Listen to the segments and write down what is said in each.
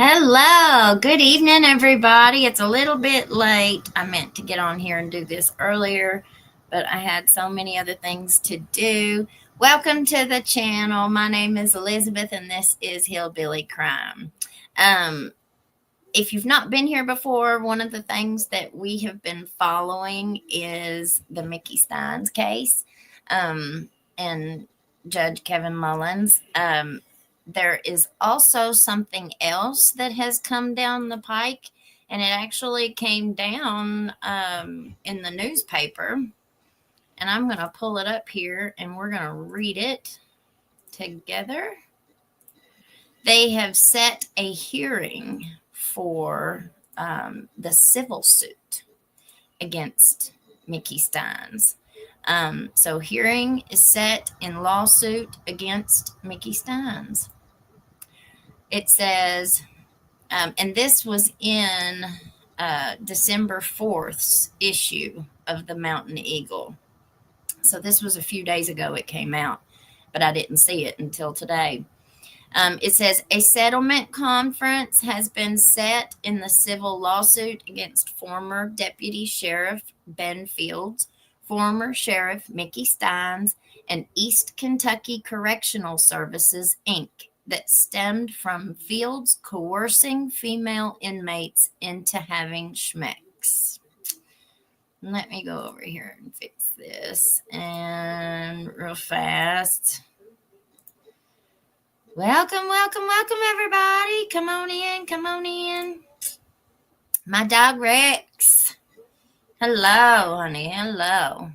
Hello, good evening, everybody. It's a little bit late. I meant to get on here and do this earlier, but I had so many other things to do. Welcome to the channel. My name is Elizabeth, and this is Hillbilly Crime. If you've not been here before, one of the things that we have been following is the Mickey Stines case and Judge Kevin Mullins. There is also something else that has come down the pike, and it actually came down in the newspaper. And I'm going to pull it up here, and we're going to read it together. They have set a hearing for the civil suit against Mickey Stines. So hearing is set in lawsuit against Mickey Stines. It says, and this was in December 4th's issue of the Mountain Eagle. So this was a few days ago it came out, but I didn't see it until today. It says, a settlement conference has been set in the civil lawsuit against former Deputy Sheriff Ben Fields, former Sheriff Mickey Stines, and East Kentucky Correctional Services, Inc., that stemmed from Fields coercing female inmates into having schmecks. Let me go over here and fix this and real fast. Welcome, everybody. Come on in. My dog Rex. Hello, honey. Hello.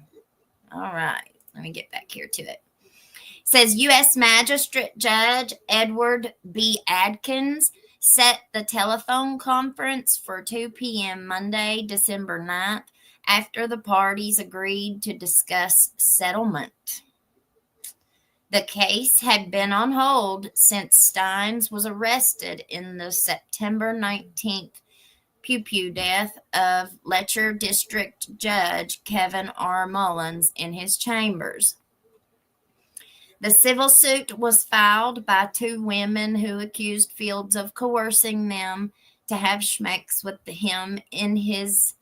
All right. Let me get back here to it. It says U.S. Magistrate Judge Edward B. Adkins set the telephone conference for 2 p.m. Monday, December 9th, after the parties agreed to discuss settlement. The case had been on hold since Stines was arrested in the September 19th pew death of Letcher District Judge Kevin R. Mullins in his chambers. The civil suit was filed by two women who accused Fields of coercing them to have schmecks with him in his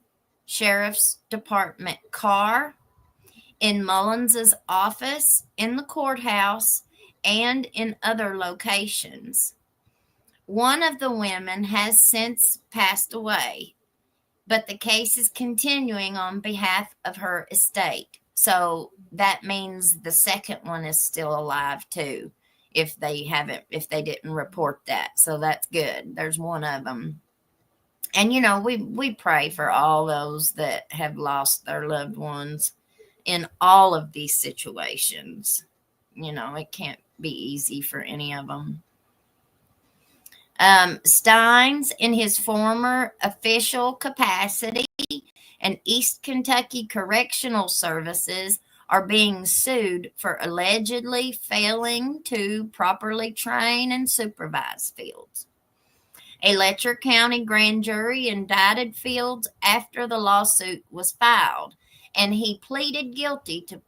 sheriff's department car, in Mullins's office, in the courthouse, and in other locations. One of the women has since passed away, but the case is continuing on behalf of her estate. So that means the second one is still alive too, if they didn't report that. So that's good. There's one of them. And we pray for all those that have lost their loved ones in all of these situations. It can't be easy for any of them. Stines, in his former official capacity, and East Kentucky Correctional Services are being sued for allegedly failing to properly train and supervise Fields. A Letcher County grand jury indicted Fields after the lawsuit was filed, and he pleaded guilty to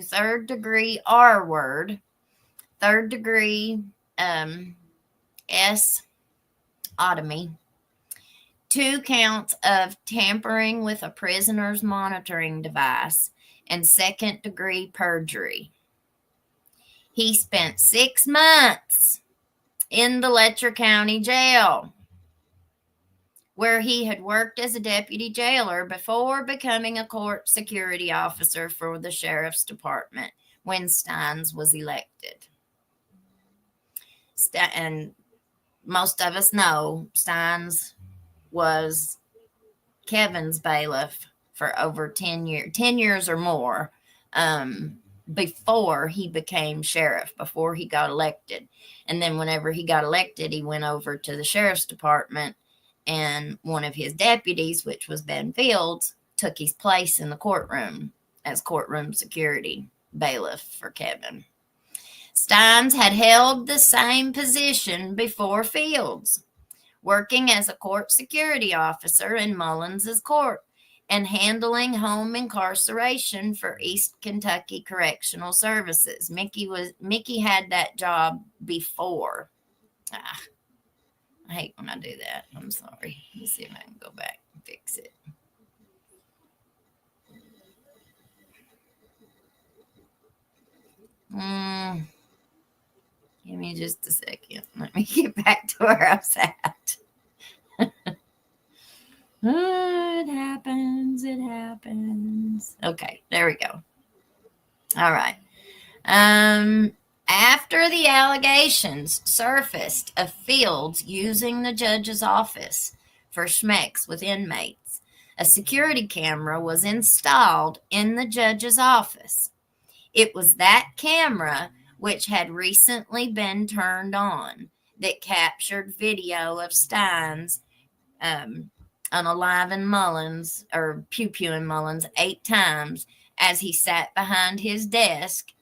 third degree R word, third degree S sodomy, 2 counts of tampering with a prisoner's monitoring device, and second degree perjury. He spent 6 months in the Letcher County Jail, where he had worked as a deputy jailer before becoming a court security officer for the sheriff's department when Stines was elected. And most of us know Stines was Kevin's bailiff for over 10 years or more, before he became sheriff, before he got elected. And then whenever he got elected, he went over to the sheriff's department, and one of his deputies, which was Ben Fields, took his place in the courtroom as courtroom security bailiff for Kevin. Stines had held the same position before Fields, working as a court security officer in Mullins's court, and handling home incarceration for East Kentucky Correctional Services. Mickey had that job before. I hate when I do that. I'm sorry. Let me see if I can go back and fix it. Give me just a second. Let me get back to where I was at. It happens. It happens. Okay, there we go. All right. After the allegations surfaced of Fields using the judge's office for schmecks with inmates, a security camera was installed in the judge's office. It was that camera, which had recently been turned on, that captured video of Stines unaliving Mullins, or pew-pewing Mullins 8 times as he sat behind his desk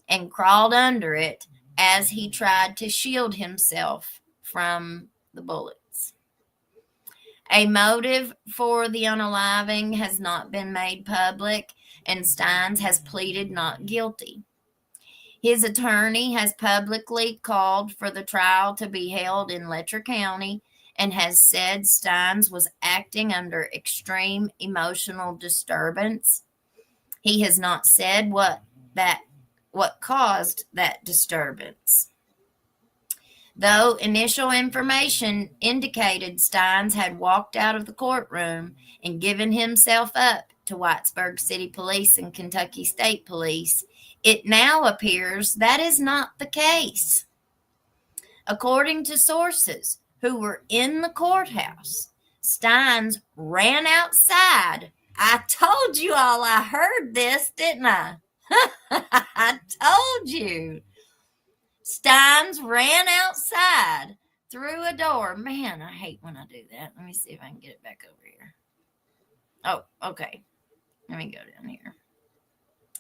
and crawled under it as he tried to shield himself from the bullets. A motive for the unaliving has not been made public, and Stines has pleaded not guilty. His attorney has publicly called for the trial to be held in Letcher County and has said Stines was acting under extreme emotional disturbance. He has not said what caused that disturbance. Though initial information indicated Stines had walked out of the courtroom and given himself up to Whitesburg City Police and Kentucky State Police, it now appears that is not the case. According to sources who were in the courthouse, Stines ran outside. I told you all I heard this, didn't I? I told you. Stines ran outside through a door. Man, I hate when I do that. Let me see if I can get it back over here. Oh, okay. Let me go down here.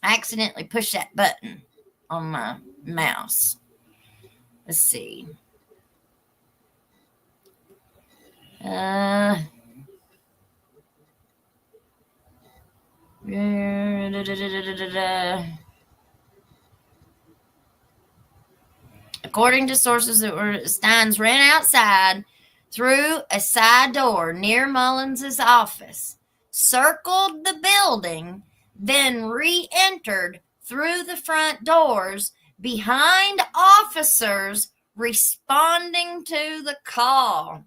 I accidentally pushed that button on my mouse. Let's see. According to sources that were, Stines ran outside through a side door near Mullins's office, circled the building, then re-entered through the front doors behind officers responding to the call.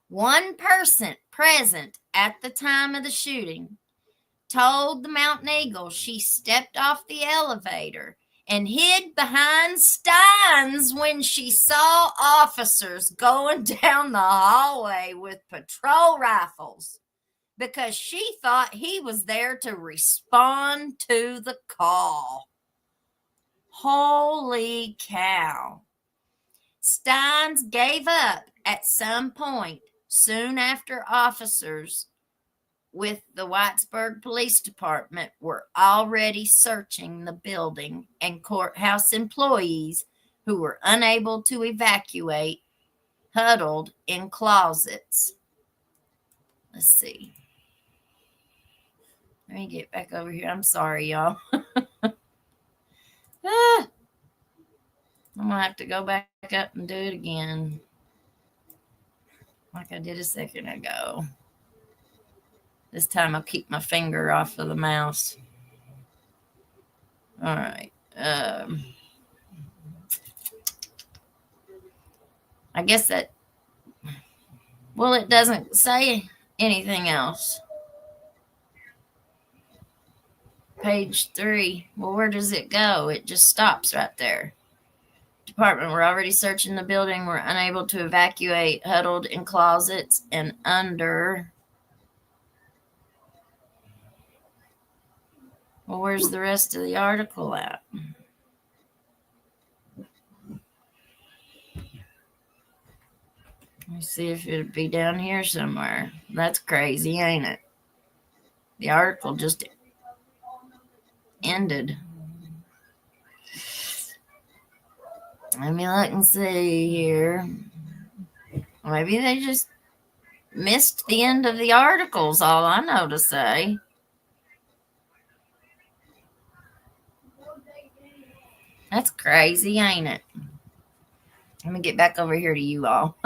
One person present at the time of the shooting told the Mountain Eagle she stepped off the elevator and hid behind Stines when she saw officers going down the hallway with patrol rifles because she thought he was there to respond to the call. Holy cow. Stines gave up at some point soon after officers with the Whitesburg Police Department were already searching the building, and courthouse employees who were unable to evacuate huddled in closets. Let's see. Let me get back over here. I'm sorry, y'all. I'm going to have to go back up and do it again like I did a second ago. This time I'll keep my finger off of the mouse. All right. I guess that, well, it doesn't say anything else. Page 3. Well, where does it go? It just stops right there. Department were already searching the building, were unable to evacuate, huddled in closets and under. Well, where's the rest of the article at? Let me see if it'd be down here somewhere. That's crazy, ain't it? The article just ended. Let me look and see here. Maybe they just missed the end of the articles, all I know to say. That's crazy, ain't it? Let me get back over here to you all.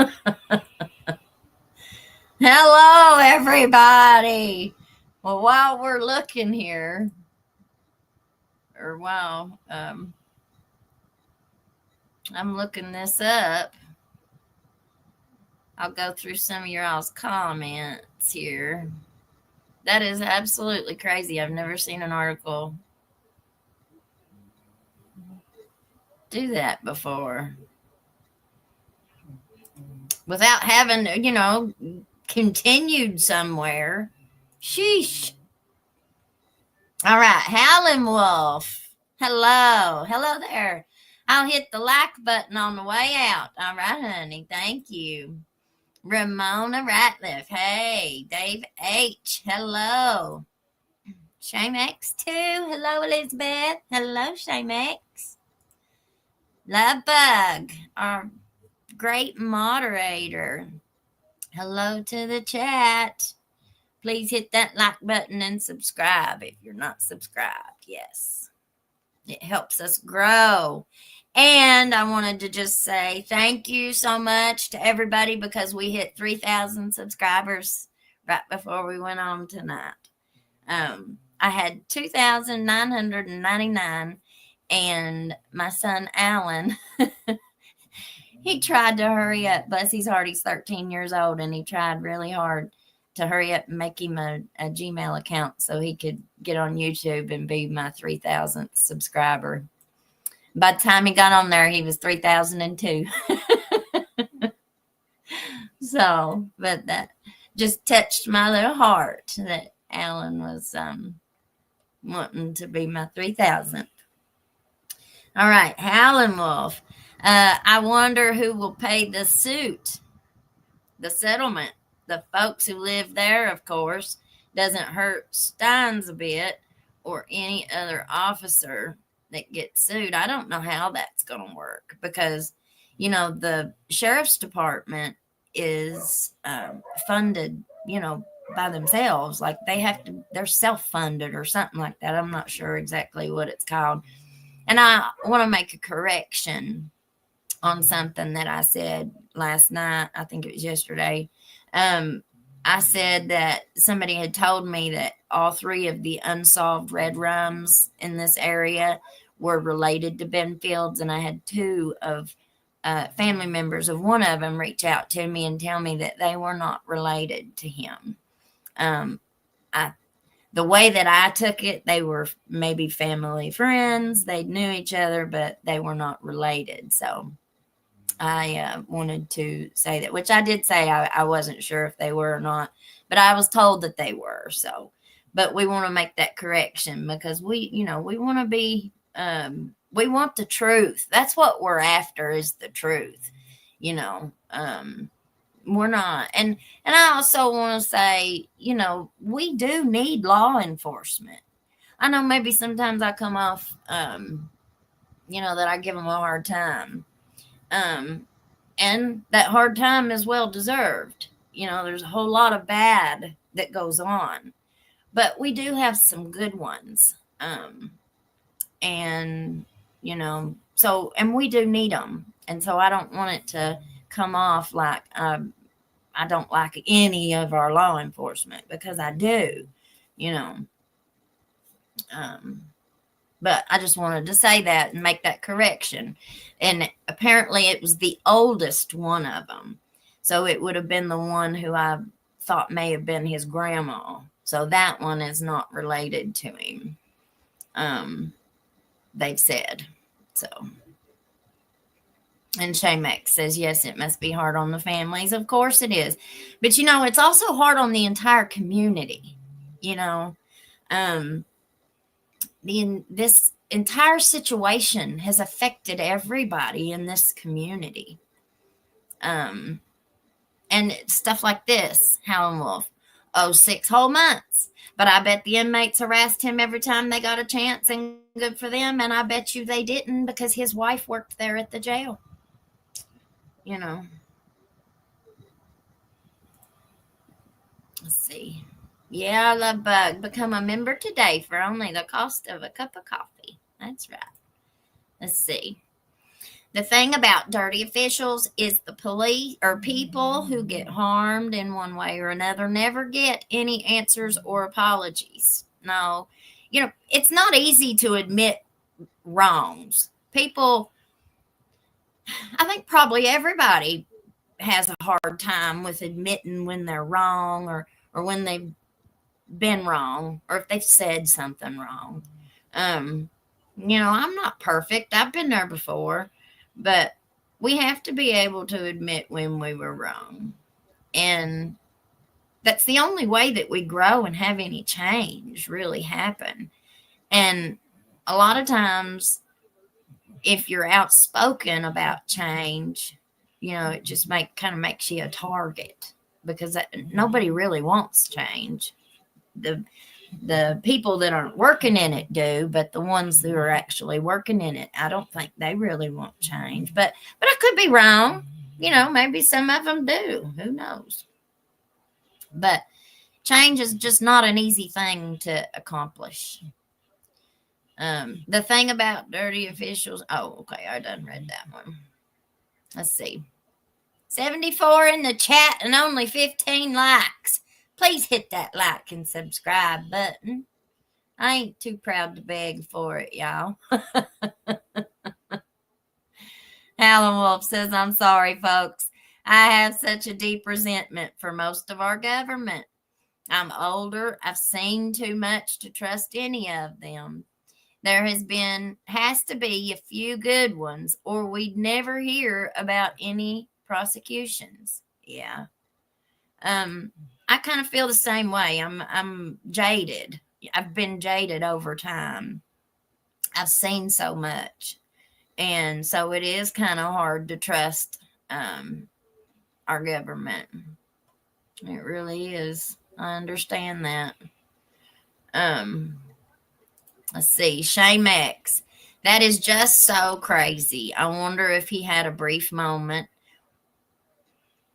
Hello, everybody. Well, while we're looking here, or while I'm looking this up, I'll go through some of your all's comments here. That is absolutely crazy. I've never seen an article do that before without having, continued somewhere. Sheesh. All right, Howlin' Wolf. Hello. Hello there. I'll hit the like button on the way out. All right, honey. Thank you. Ramona Ratliff. Hey. Dave H. Hello. Shamex too. Hello, Elizabeth. Hello, Shamex. Love Bug, our great moderator. Hello to the chat. Please hit that like button and subscribe if you're not subscribed. Yes. It helps us grow. And I wanted to just say thank you so much to everybody because we hit 3,000 subscribers right before we went on tonight. I had 2,999, and my son Alan, he tried to hurry up. Bless his heart, he's 13 years old, and he tried really hard to hurry up and make him a Gmail account so he could get on YouTube and be my 3,000th subscriber. By the time he got on there, he was 3,002. So, but that just touched my little heart that Alan was wanting to be my 3,000th. All right, Howlin' Wolf. I wonder who will pay the suit, the settlement. The folks who live there, of course, doesn't hurt Stines a bit or any other officer that gets sued. I don't know how that's going to work because, the sheriff's department is funded, by themselves. Like they're self-funded or something like that. I'm not sure exactly what it's called. And I want to make a correction on something that I said last night. I think it was yesterday. I said that somebody had told me that all three of the unsolved red rums in this area were related to Ben Fields, and I had two of family members of one of them reach out to me and tell me that they were not related to him. The way that I took it, they were maybe family friends. They knew each other, but they were not related. So I wanted to say that, which I did say I wasn't sure if they were or not, but I was told that they were. So, but we want to make that correction because we want to be, we want the truth. That's what we're after is the truth, we're not. And I also want to say, we do need law enforcement. I know maybe sometimes I come off, that I give them a hard time. And that hard time is well deserved. There's a whole lot of bad that goes on, but we do have some good ones. And we do need them. And so I don't want it to come off like, I don't like any of our law enforcement because I do, but I just wanted to say that and make that correction. And apparently it was the oldest one of them. So it would have been the one who I thought may have been his grandma. So that one is not related to him. They've said. So. And Shamex says, yes, it must be hard on the families. Of course it is. But, it's also hard on the entire community. This entire situation has affected everybody in this community. And stuff like this, Howlin' Wolf. 6 whole months. But I bet the inmates harassed him every time they got a chance, and good for them. And I bet you they didn't because his wife worked there at the jail. Let's see. Yeah, I love bug. Become a member today for only the cost of a cup of coffee. That's right. Let's see. The thing about dirty officials is the police or people who get harmed in one way or another never get any answers or apologies. No, it's not easy to admit wrongs. People, I think probably everybody has a hard time with admitting when they're wrong or when they've been wrong or if they've said something wrong. Um, I'm not perfect. I've been there before, but we have to be able to admit when we were wrong. And that's the only way that we grow and have any change really happen. And a lot of times, if you're outspoken about change, it just kind of makes you a target because nobody really wants change. The people that aren't working in it do, but the ones that are actually working in it, I don't think they really want change. But I could be wrong. Maybe some of them do. Who knows? But change is just not an easy thing to accomplish. The thing about dirty officials. Oh, okay, I done read that one. Let's see. 74 in the chat and only 15 likes. Please hit that like and subscribe button. I ain't too proud to beg for it, y'all. Alan Wolf says, I'm sorry, folks. I have such a deep resentment for most of our government. I'm older. I've seen too much to trust any of them. There has to be a few good ones, or we'd never hear about any prosecutions. Yeah. I kind of feel the same way. I'm jaded. I've been jaded over time. I've seen so much. And so it is kind of hard to trust our government. It really is. I understand that. Let's see. Shame X. That is just so crazy. I wonder if he had a brief moment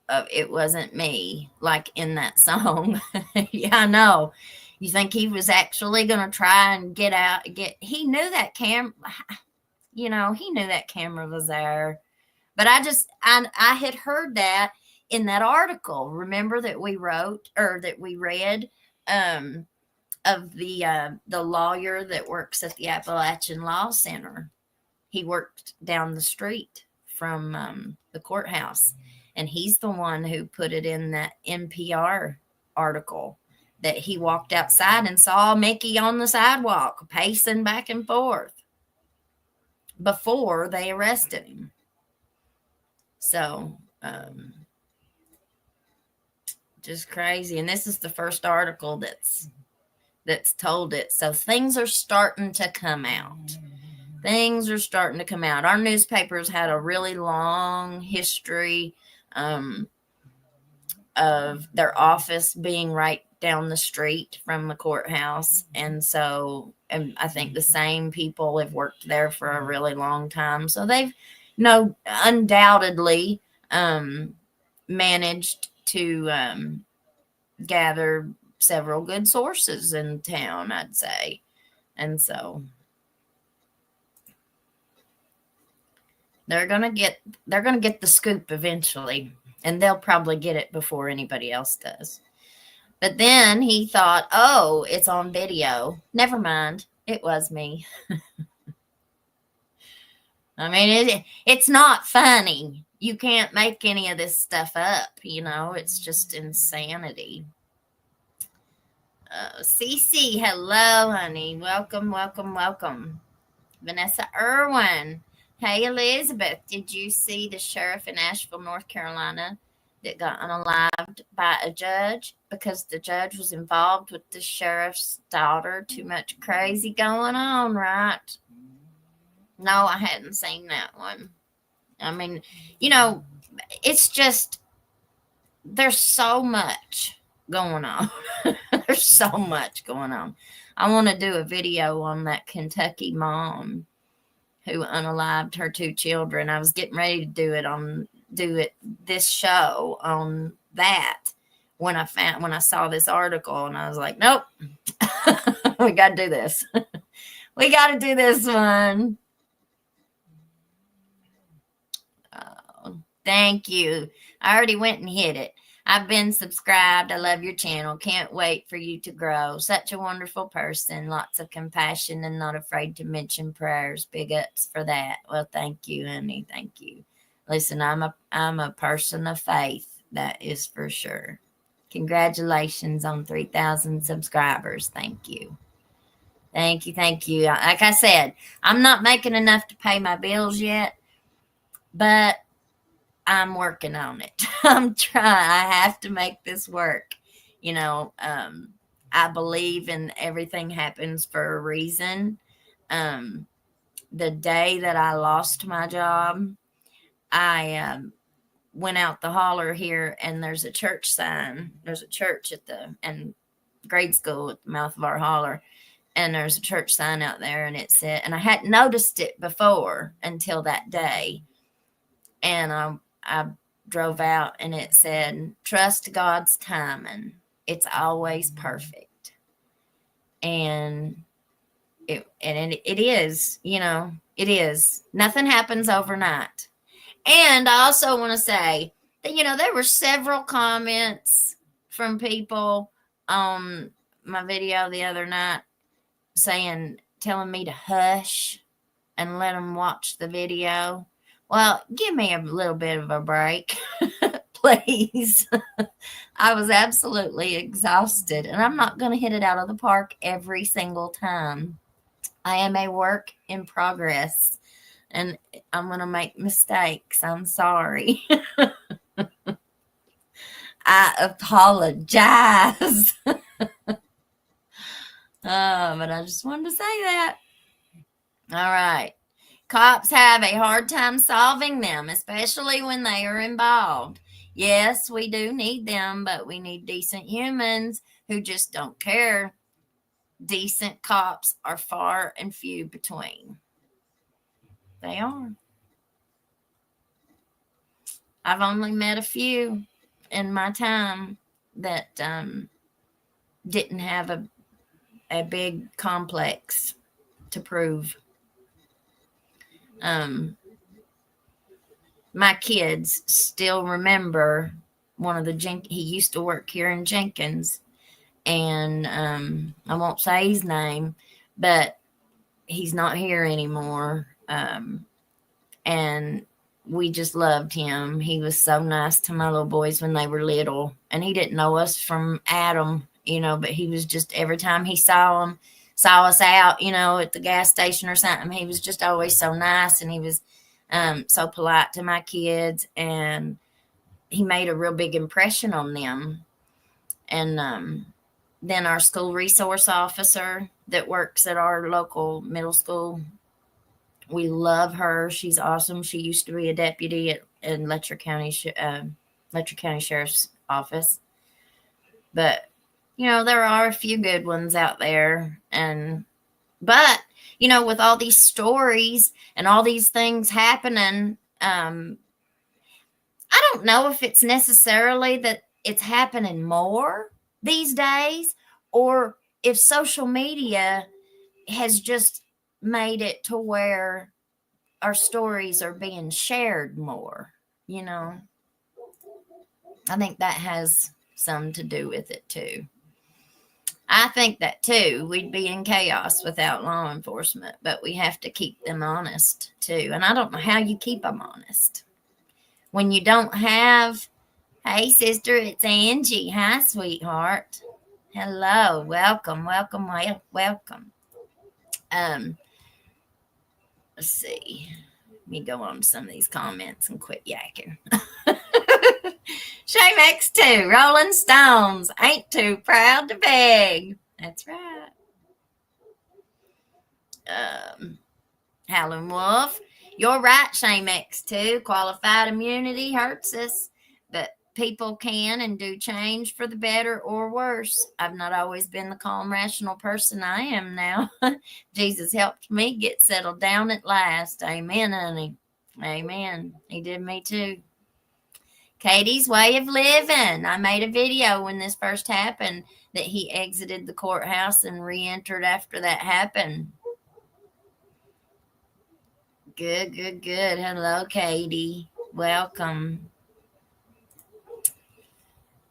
of it wasn't me, like in that song. Yeah, I know. You think he was actually going to try and he knew that he knew that camera was there. But I had heard that in that article. Remember that we wrote or that we read of the lawyer that works at the Appalachian Law Center. He worked down the street from the courthouse, and he's the one who put it in that NPR article that he walked outside and saw Mickey on the sidewalk pacing back and forth before they arrested him. So, just crazy. And this is the first article that's told it. So things are starting to come out. Things are starting to come out. Our newspapers had a really long history of their office being right down the street from the courthouse. And I think the same people have worked there for a really long time. So they've undoubtedly managed to gather several good sources in town, I'd say. And so they're gonna get the scoop eventually, and they'll probably get it before anybody else does. But then he thought, oh, it's on video. Never mind. It was me. I mean, it's not funny. You can't make any of this stuff up, It's just insanity. Cece, hello, honey. Welcome, welcome, welcome. Vanessa Irwin. Hey, Elizabeth. Did you see the sheriff in Asheville, North Carolina that got unalived by a judge because the judge was involved with the sheriff's daughter? Too much crazy going on, right? No, I hadn't seen that one. I mean, it's just, there's so much going on. There's so much going on. I want to do a video on that Kentucky mom who unalived her 2 children. I was getting ready to do it this show on that when I saw this article, and I was like, nope, we got to do this. We got to do this one. Oh, thank you. I already went and hit it. I've been subscribed. I love your channel. Can't wait for you to grow. Such a wonderful person. Lots of compassion and not afraid to mention prayers. Big ups for that. Well, thank you, honey. Thank you. Listen, I'm a person of faith. That is for sure. Congratulations on 3,000 subscribers. Thank you. Thank you. Thank you. Like I said, I'm not making enough to pay my bills yet, but I'm working on it. I'm trying. I have to make this work. I believe in everything happens for a reason. The day that I lost my job, I went out the holler here, and there's a church sign. There's a church and grade school at the mouth of our holler, and there's a church sign out there, and it said, and I hadn't noticed it before until that day, and I drove out, and it said, trust God's timing. It's always perfect. And it is, it is. Nothing happens overnight. And I also want to say that, there were several comments from people on my video the other night telling me to hush and let them watch the video. Well, give me a little bit of a break, please. I was absolutely exhausted, and I'm not going to hit it out of the park every single time. I am a work in progress, and I'm going to make mistakes. I'm sorry. I apologize. But I just wanted to say that. All right. Cops have a hard time solving them, especially when they are involved. Yes, we do need them, but we need decent humans who just don't care. Decent cops are far and few between. They are. I've only met a few in my time that didn't have a big complex to prove. My kids still remember one of he used to work here in Jenkins, and I won't say his name, but he's not here anymore. And we just loved him. He was so nice to my little boys when they were little, and he didn't know us from Adam, but he was just, every time he saw us out, at the gas station or something, he was just always so nice, and he was so polite to my kids, and he made a real big impression on them. And then our school resource officer that works at our local middle school, we love her. She's awesome. She used to be a deputy in Letcher County Sheriff's Office. But there are a few good ones out there, but with all these stories and all these things happening, I don't know if it's necessarily that it's happening more these days, or if social media has just made it to where our stories are being shared more. I think that has some to do with it too. I think that too. We'd be in chaos without law enforcement, but we have to keep them honest too. And I don't know how you keep them honest when you don't have, hey sister, it's Angie. Hi, sweetheart. Hello. Welcome. Let's see. Let me go on to some of these comments and quit yakking. Shame X2, Rolling Stones, ain't too proud to beg. That's right. Howlin' Wolf, you're right, Shame X2. Qualified immunity hurts us, but people can and do change for the better or worse. I've not always been the calm, rational person I am now. Jesus helped me get settled down at last. Amen, honey. Amen. He did me too. Katie's way of living. I made a video when this first happened that he exited the courthouse and re-entered after that happened. Good, good, good. Hello, Katie. Welcome.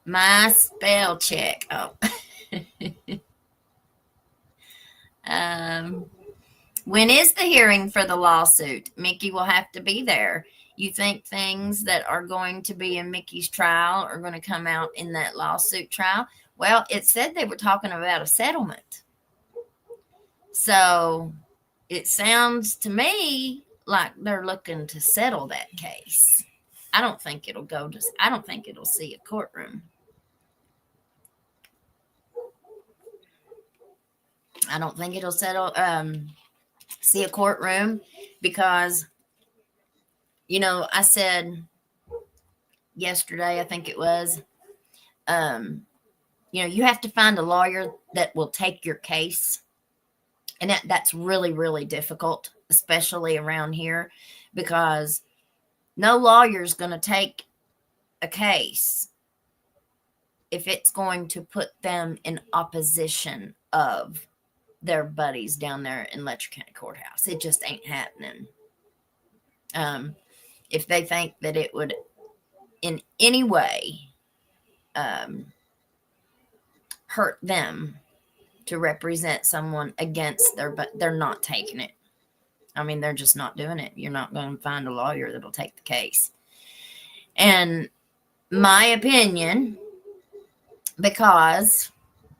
My spell check. Oh. When is the hearing for the lawsuit? Mickey will have to be there. You think things that are going to be in Mickey's trial are going to come out in that lawsuit trial? Well, it said they were talking about a settlement. So it sounds to me like they're looking to settle that case. I don't think it'll see a courtroom. I don't think it'll see a courtroom because, I said yesterday, I think it was, you have to find a lawyer that will take your case. And that's really, really difficult, especially around here, because no lawyer is going to take a case if it's going to put them in opposition of their buddies down there in Letcher County Courthouse. It just ain't happening. If they think that it would in any way hurt them to represent someone against but they're not taking it. I mean, they're just not doing it. You're not going to find a lawyer that'll take the case. And my opinion, because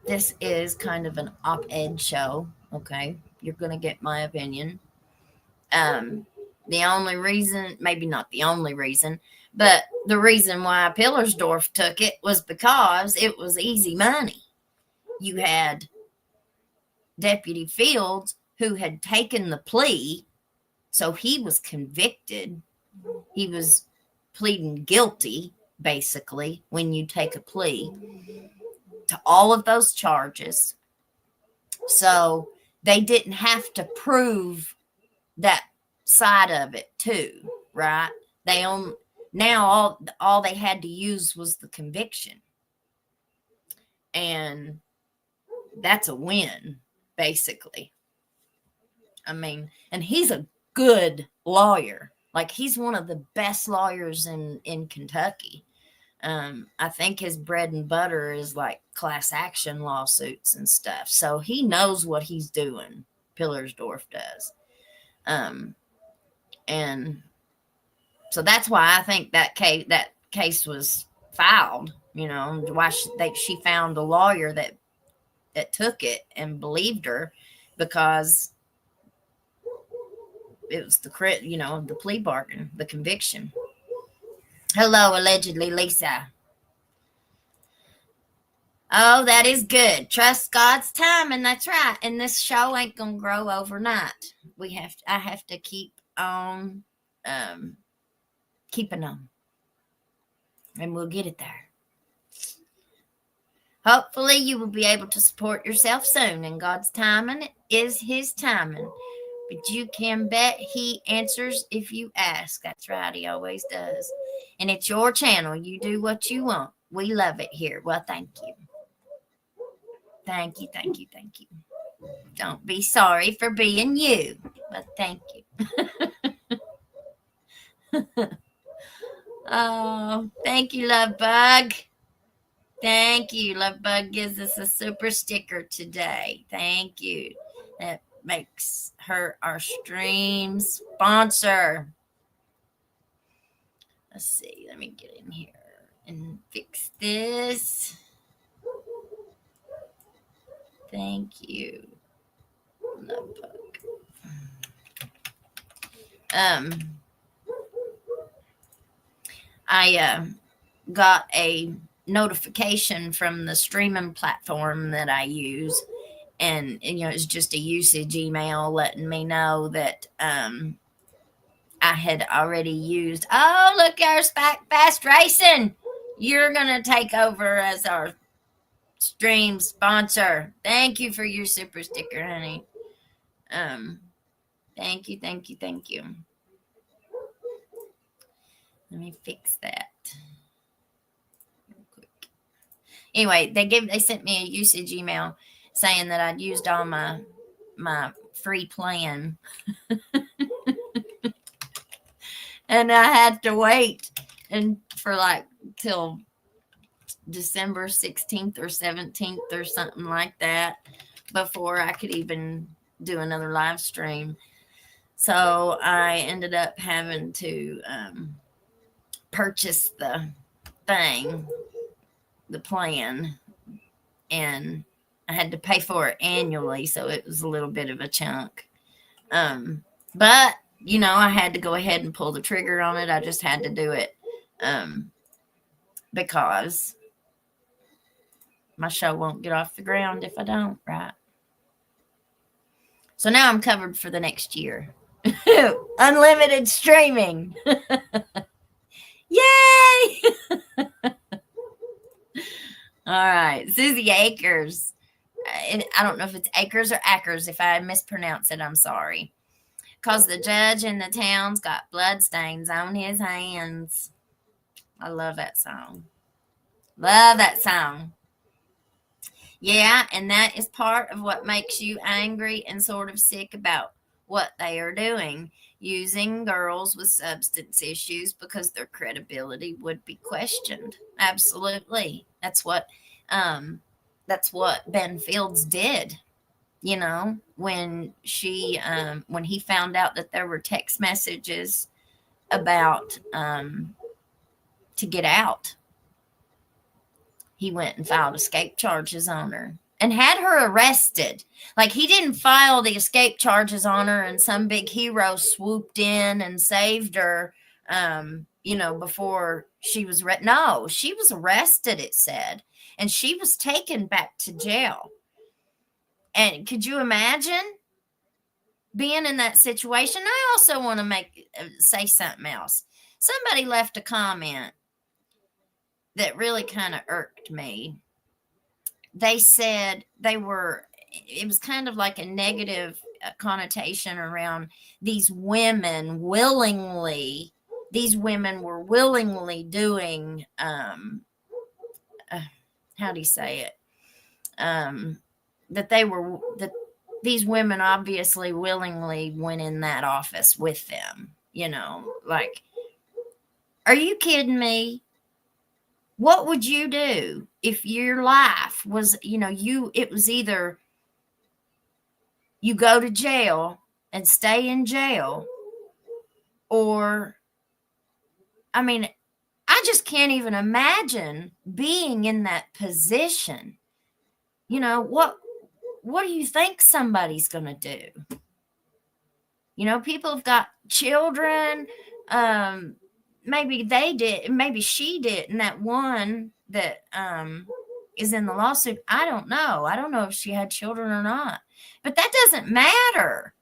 this is kind of an op-ed show, okay, you're going to get my opinion. The only reason, maybe not the only reason, but the reason why Pillersdorf took it was because it was easy money. You had Deputy Fields who had taken the plea, so he was convicted. He was pleading guilty, basically, when you take a plea to all of those charges. So they didn't have to prove that side of it too, right? Now all they had to use was the conviction. And that's a win, basically. I mean, and he's a good lawyer. Like, he's one of the best lawyers in Kentucky. I think his bread and butter is like class action lawsuits and stuff. So he knows what he's doing. Pillersdorf does. And so that's why I think that case was filed, why she found a lawyer that took it and believed her, because it was the plea bargain, the conviction. Hello, allegedly, Lisa. Oh, that is good. Trust God's time, and that's right. And this show ain't gonna grow overnight. I have to keep on keeping on, and we'll get it there. Hopefully, you will be able to support yourself soon, and God's timing is His timing. But you can bet He answers if you ask. That's right, He always does. And it's your channel. You do what you want. We love it here. Well, thank you. Thank you, thank you, thank you. Don't be sorry for being you. But thank you. Oh, thank you, Love Bug. Thank you. Love Bug gives us a super sticker today. Thank you. That makes her our stream sponsor. Let's see. Let me get in here and fix this. Thank you, Love Bug. I got a notification from the streaming platform that I use, and it's just a usage email letting me know that I had already used. Oh, look, our Fast Racing. You're gonna take over as our stream sponsor. Thank you for your super sticker, honey. Thank you, thank you, thank you. Let me fix that. Anyway, they sent me a usage email saying that I'd used all my free plan, and I had to wait and for like till December 16th or 17th or something like that before I could even do another live stream. So I ended up having to purchase the thing, the plan, and I had to pay for it annually, so it was a little bit of a chunk. But I had to go ahead and pull the trigger on it. I just had to do it because my show won't get off the ground if I don't, right? So now I'm covered for the next year. Unlimited streaming. Yay! All right, Susie Akers. I don't know if it's Akers or Ackers. If I mispronounce it, I'm sorry. Because the judge in the town's got bloodstains on his hands. I love that song. Love that song. Yeah, and that is part of what makes you angry and sort of sick about what they are doing, using girls with substance issues because their credibility would be questioned. Absolutely. That's what Ben Fields did. When he found out that there were text messages about to get out, he went and filed escape charges on her and had her arrested. Like, he didn't file the escape charges on her and some big hero swooped in and saved her, before she was no, she was arrested, it said, and she was taken back to jail. And could you imagine being in that situation? I also want to say something else. Somebody left a comment that really kind of irked me. They said it was kind of like a negative connotation around these women were willingly doing, how do you say it? That these women obviously willingly went in that office with them, like, are you kidding me? What would you do if your life was, it was either you go to jail and stay in jail, or, I just can't even imagine being in that position. What do you think somebody's going to do? People have got children. Maybe they did. Maybe she did. And that one that is in the lawsuit, I don't know. I don't know if she had children or not. But that doesn't matter.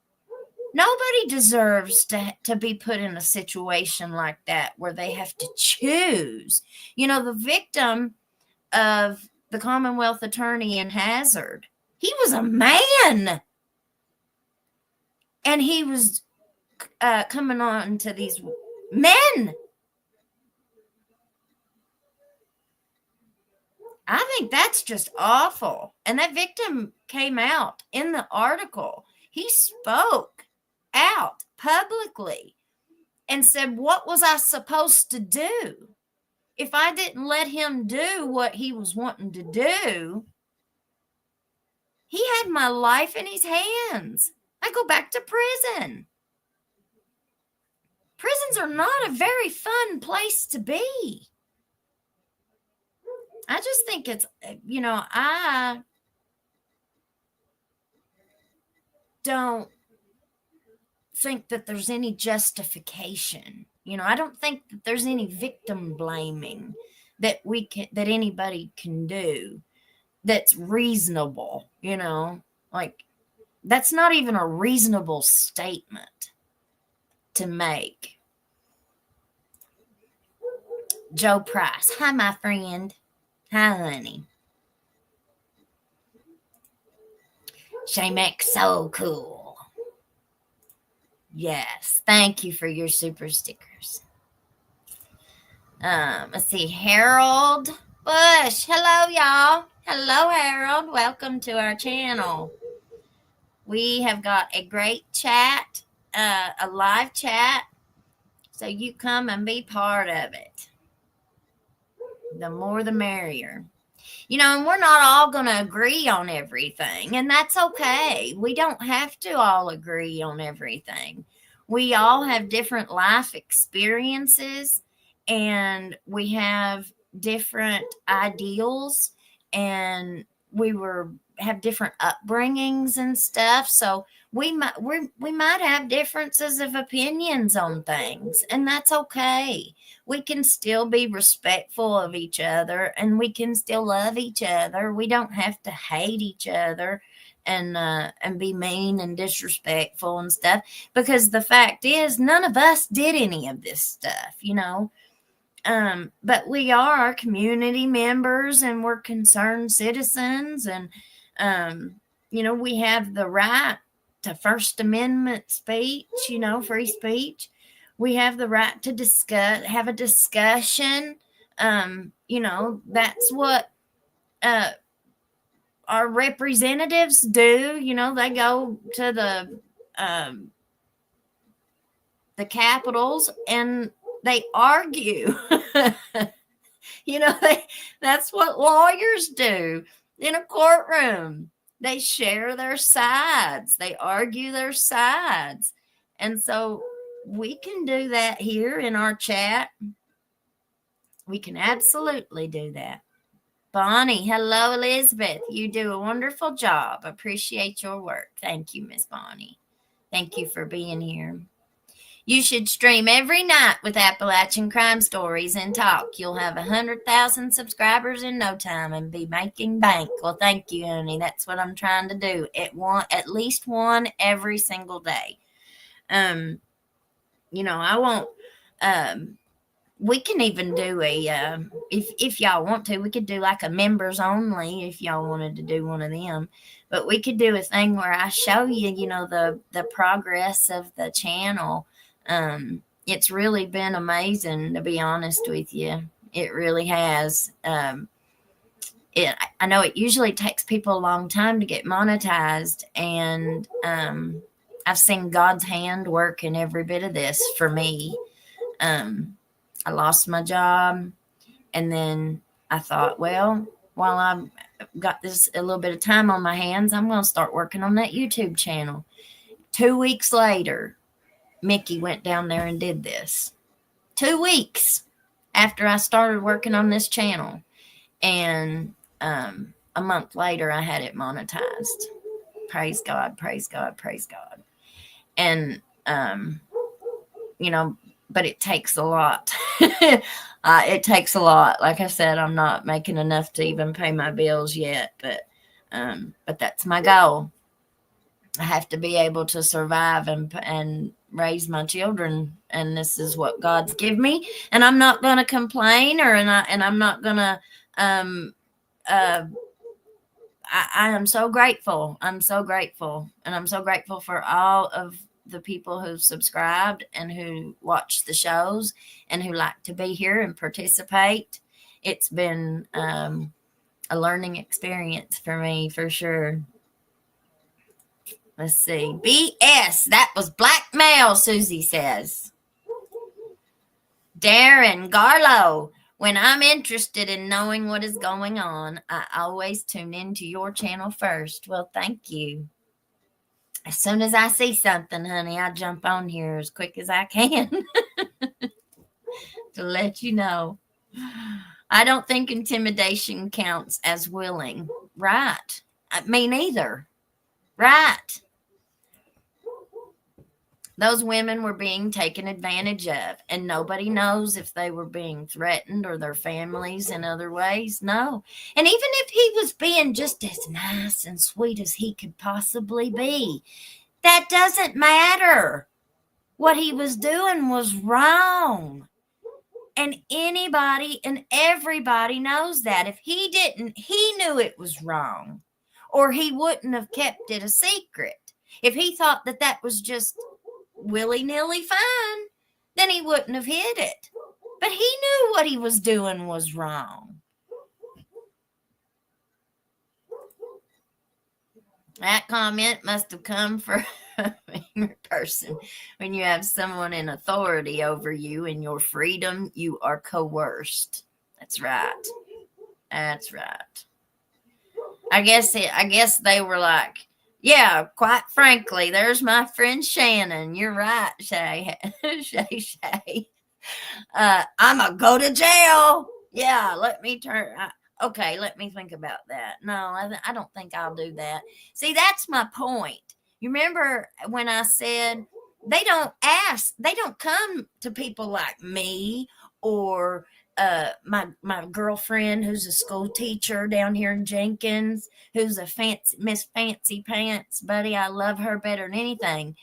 Nobody deserves to be put in a situation like that where they have to choose. The victim of the Commonwealth attorney in Hazard, he was a man. And he was coming on to these men. I think that's just awful. And that victim came out in the article. He spoke out publicly and said, what was I supposed to do? If I didn't let him do what he was wanting to do, he had my life in his hands. I go back to prison. Prisons are not a very fun place to be. I just think it's, I don't think that there's any justification. I don't think that there's any victim blaming that anybody can do that's reasonable, like, that's not even a reasonable statement to make. Joe Price. Hi, my friend. Hi, honey. Shamek, so cool. Yes. Thank you for your super stickers. Let's see. Harold Bush. Hello, y'all. Hello, Harold. Welcome to our channel. We have got a great chat, a live chat, so you come and be part of it. The more the merrier. And we're not all going to agree on everything, and that's okay. We don't have to all agree on everything. We all have different life experiences, and we have different ideals, and have different upbringings and stuff. So we might have differences of opinions on things, and that's okay. We can still be respectful of each other, and we can still love each other. We don't have to hate each other and be mean and disrespectful and stuff, because the fact is none of us did any of this stuff. But we are community members, and we're concerned citizens, and we have the right to First Amendment speech, free speech. We have the right to have a discussion. That's what our representatives do. They go to the capitals and they argue. That's what lawyers do in a courtroom. They share their sides, they argue their sides. And so we can do that here in our chat. We can absolutely do that. Bonnie, hello, Elizabeth. You do a wonderful job. Appreciate your work. Thank you, Miss Bonnie. Thank you for being here. You should stream every night with Appalachian crime stories and talk. You'll have 100,000 subscribers in no time and be making bank. Well, thank you, honey. That's what I'm trying to do. At least one every single day. I won't. We can even do if y'all want to, we could do like a members only if y'all wanted to do one of them. But we could do a thing where I show you, the progress of the channel. It's really been amazing, to be honest with you. It really has. I know it usually takes people a long time to get monetized, and I've seen God's hand work in every bit of this for me. I lost my job, and then I thought, well, while I've got a little bit of time on my hands, I'm going to start working on that YouTube channel. 2 weeks later, Mickey went down there and did this. 2 weeks after I started working on this channel. And a month later, I had it monetized. Praise God, praise God, praise God. And, but it takes a lot. It takes a lot. Like I said, I'm not making enough to even pay my bills yet, but that's my goal. I have to be able to survive and raise my children, and this is what God's given me, and I'm not going to complain, and I'm not going to. I am so grateful. I'm so grateful, and I'm so grateful for all of the people who subscribed and who watch the shows and who like to be here and participate. It's been a learning experience for me, for sure. Let's see. BS. That was blackmail, Susie says. Darren Garlow. When I'm interested in knowing what is going on, I always tune into your channel first. Well, thank you. As soon as I see something, honey, I jump on here as quick as I can to let you know. I don't think intimidation counts as willing. Right. Me neither. Right. Those women were being taken advantage of, and nobody knows if they were being threatened or their families in other ways. No. And even if he was being just as nice and sweet as he could possibly be, that doesn't matter. What he was doing was wrong. And anybody and everybody knows that. If he didn't, he knew it was wrong, or he wouldn't have kept it a secret. If he thought that was just willy-nilly fine, then he wouldn't have hid it. But he knew what he was doing was wrong. That comment must have come from a angry person. When you have someone in authority over you and your freedom, you are coerced. That's right. That's right. I guess they were like, yeah, quite frankly, there's my friend Shannon. You're right, Shay. Shay. I'm going to go to jail. Yeah, let me turn. Okay, let me think about that. No, I don't think I'll do that. See, that's my point. You remember when I said they don't come to people like me or my girlfriend who's a school teacher down here in Jenkins, who's a fancy Miss Fancy Pants, buddy. I love her better than anything.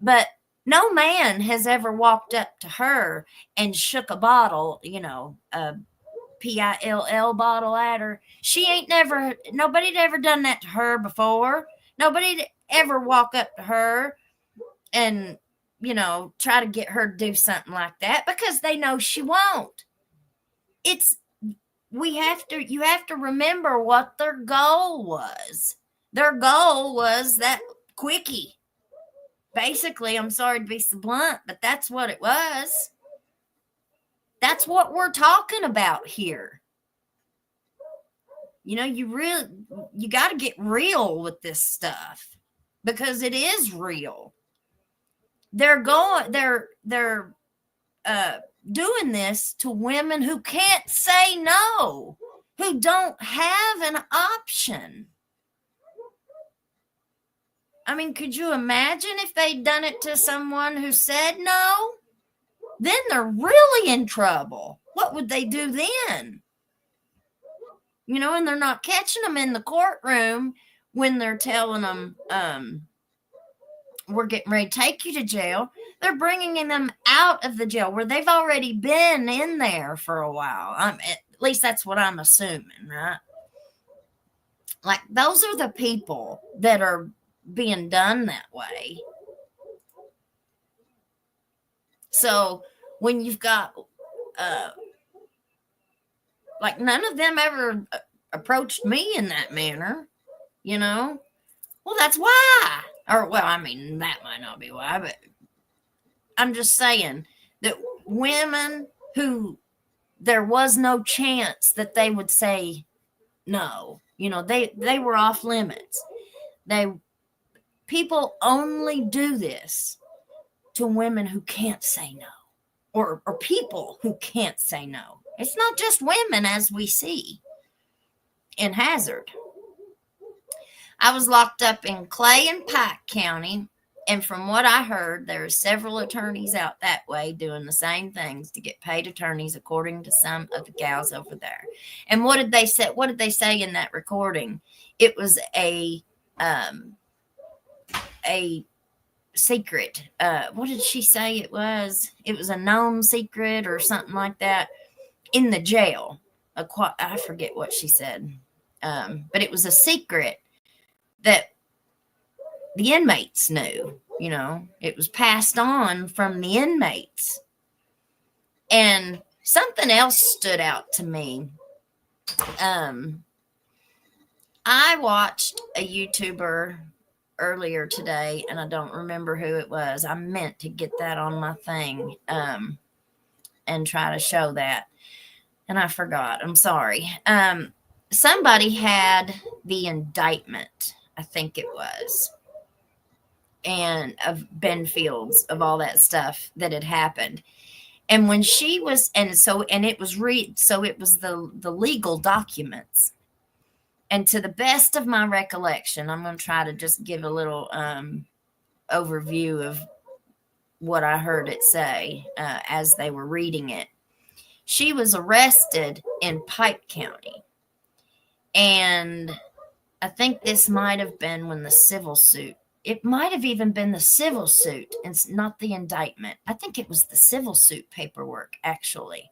But no man has ever walked up to her and shook a bottle, a PILL bottle at her. Nobody'd ever done that to her before. Nobody'd ever walk up to her and, try to get her to do something like that because they know she won't. You have to remember what their goal was. Their goal was that quickie. Basically, I'm sorry to be so blunt, but that's what it was. That's what we're talking about here. You got to get real with this stuff because it is real. They're doing this to women who can't say no, who don't have an option. I mean, could you imagine if they'd done it to someone who said no? Then they're really in trouble. What would they do then? And they're not catching them in the courtroom when they're telling them, we're getting ready to take you to jail. They're bringing them out of the jail where they've already been in there for a while. At least that's what I'm assuming, right? Like, those are the people that are being done that way. So when you've got none of them ever approached me in that manner, well, that's why. Or, well, I mean, that might not be why, but I'm just saying that women who there was no chance that they would say no, they were off limits. People only do this to women who can't say no, or people who can't say no. It's not just women, as we see in Hazard. I was locked up in Clay and Pike County, and from what I heard, there are several attorneys out that way doing the same things to get paid attorneys, according to some of the gals over there. And what did they say? What did they say in that recording? It was a secret. What did she say it was? It was a known secret or something like that in the jail. I forget what she said. But it was a secret that the inmates knew. It was passed on from the inmates. And something else stood out to me. I watched a YouTuber earlier today, and I don't remember who it was. I meant to get that on my thing and try to show that, and I forgot. I'm sorry. Somebody had the indictment, I think it was, and of Ben Fields, of all that stuff that had happened. And when she was, it was the legal documents. And to the best of my recollection, I'm going to try to just give a little overview of what I heard it say as they were reading it. She was arrested in Pike County. And I think this might have been when the civil suit, it might have even been the civil suit and not the indictment. I think it was the civil suit paperwork, actually.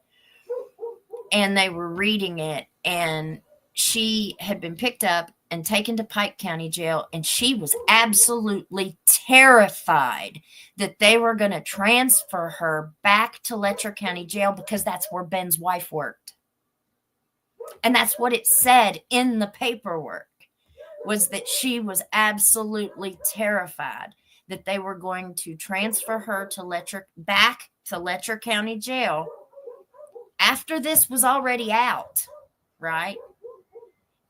And they were reading it, and she had been picked up and taken to Pike County Jail, and she was absolutely terrified that they were going to transfer her back to Letcher County Jail because that's where Ben's wife worked. And that's what it said in the paperwork. was that she was absolutely terrified that they were going to transfer her to back to Letcher County Jail after this was already out, right?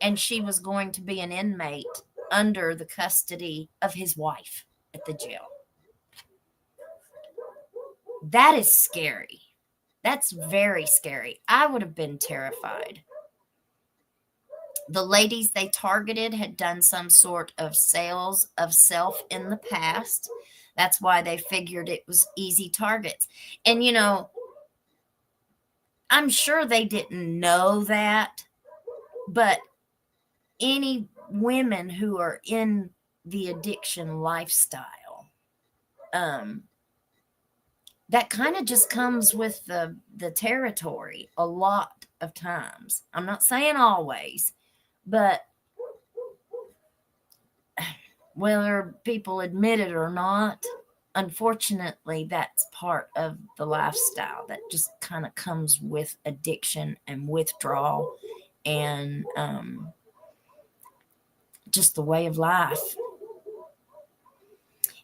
And she was going to be an inmate under the custody of his wife at the jail. That is scary. That's very scary. I would have been terrified. The ladies they targeted had done some sort of sales of self in the past. That's why they figured it was easy targets. And, I'm sure they didn't know that, but any women who are in the addiction lifestyle, that kind of just comes with the territory a lot of times. I'm not saying always, but whether people admit it or not, unfortunately, that's part of the lifestyle that just kind of comes with addiction and withdrawal and just the way of life.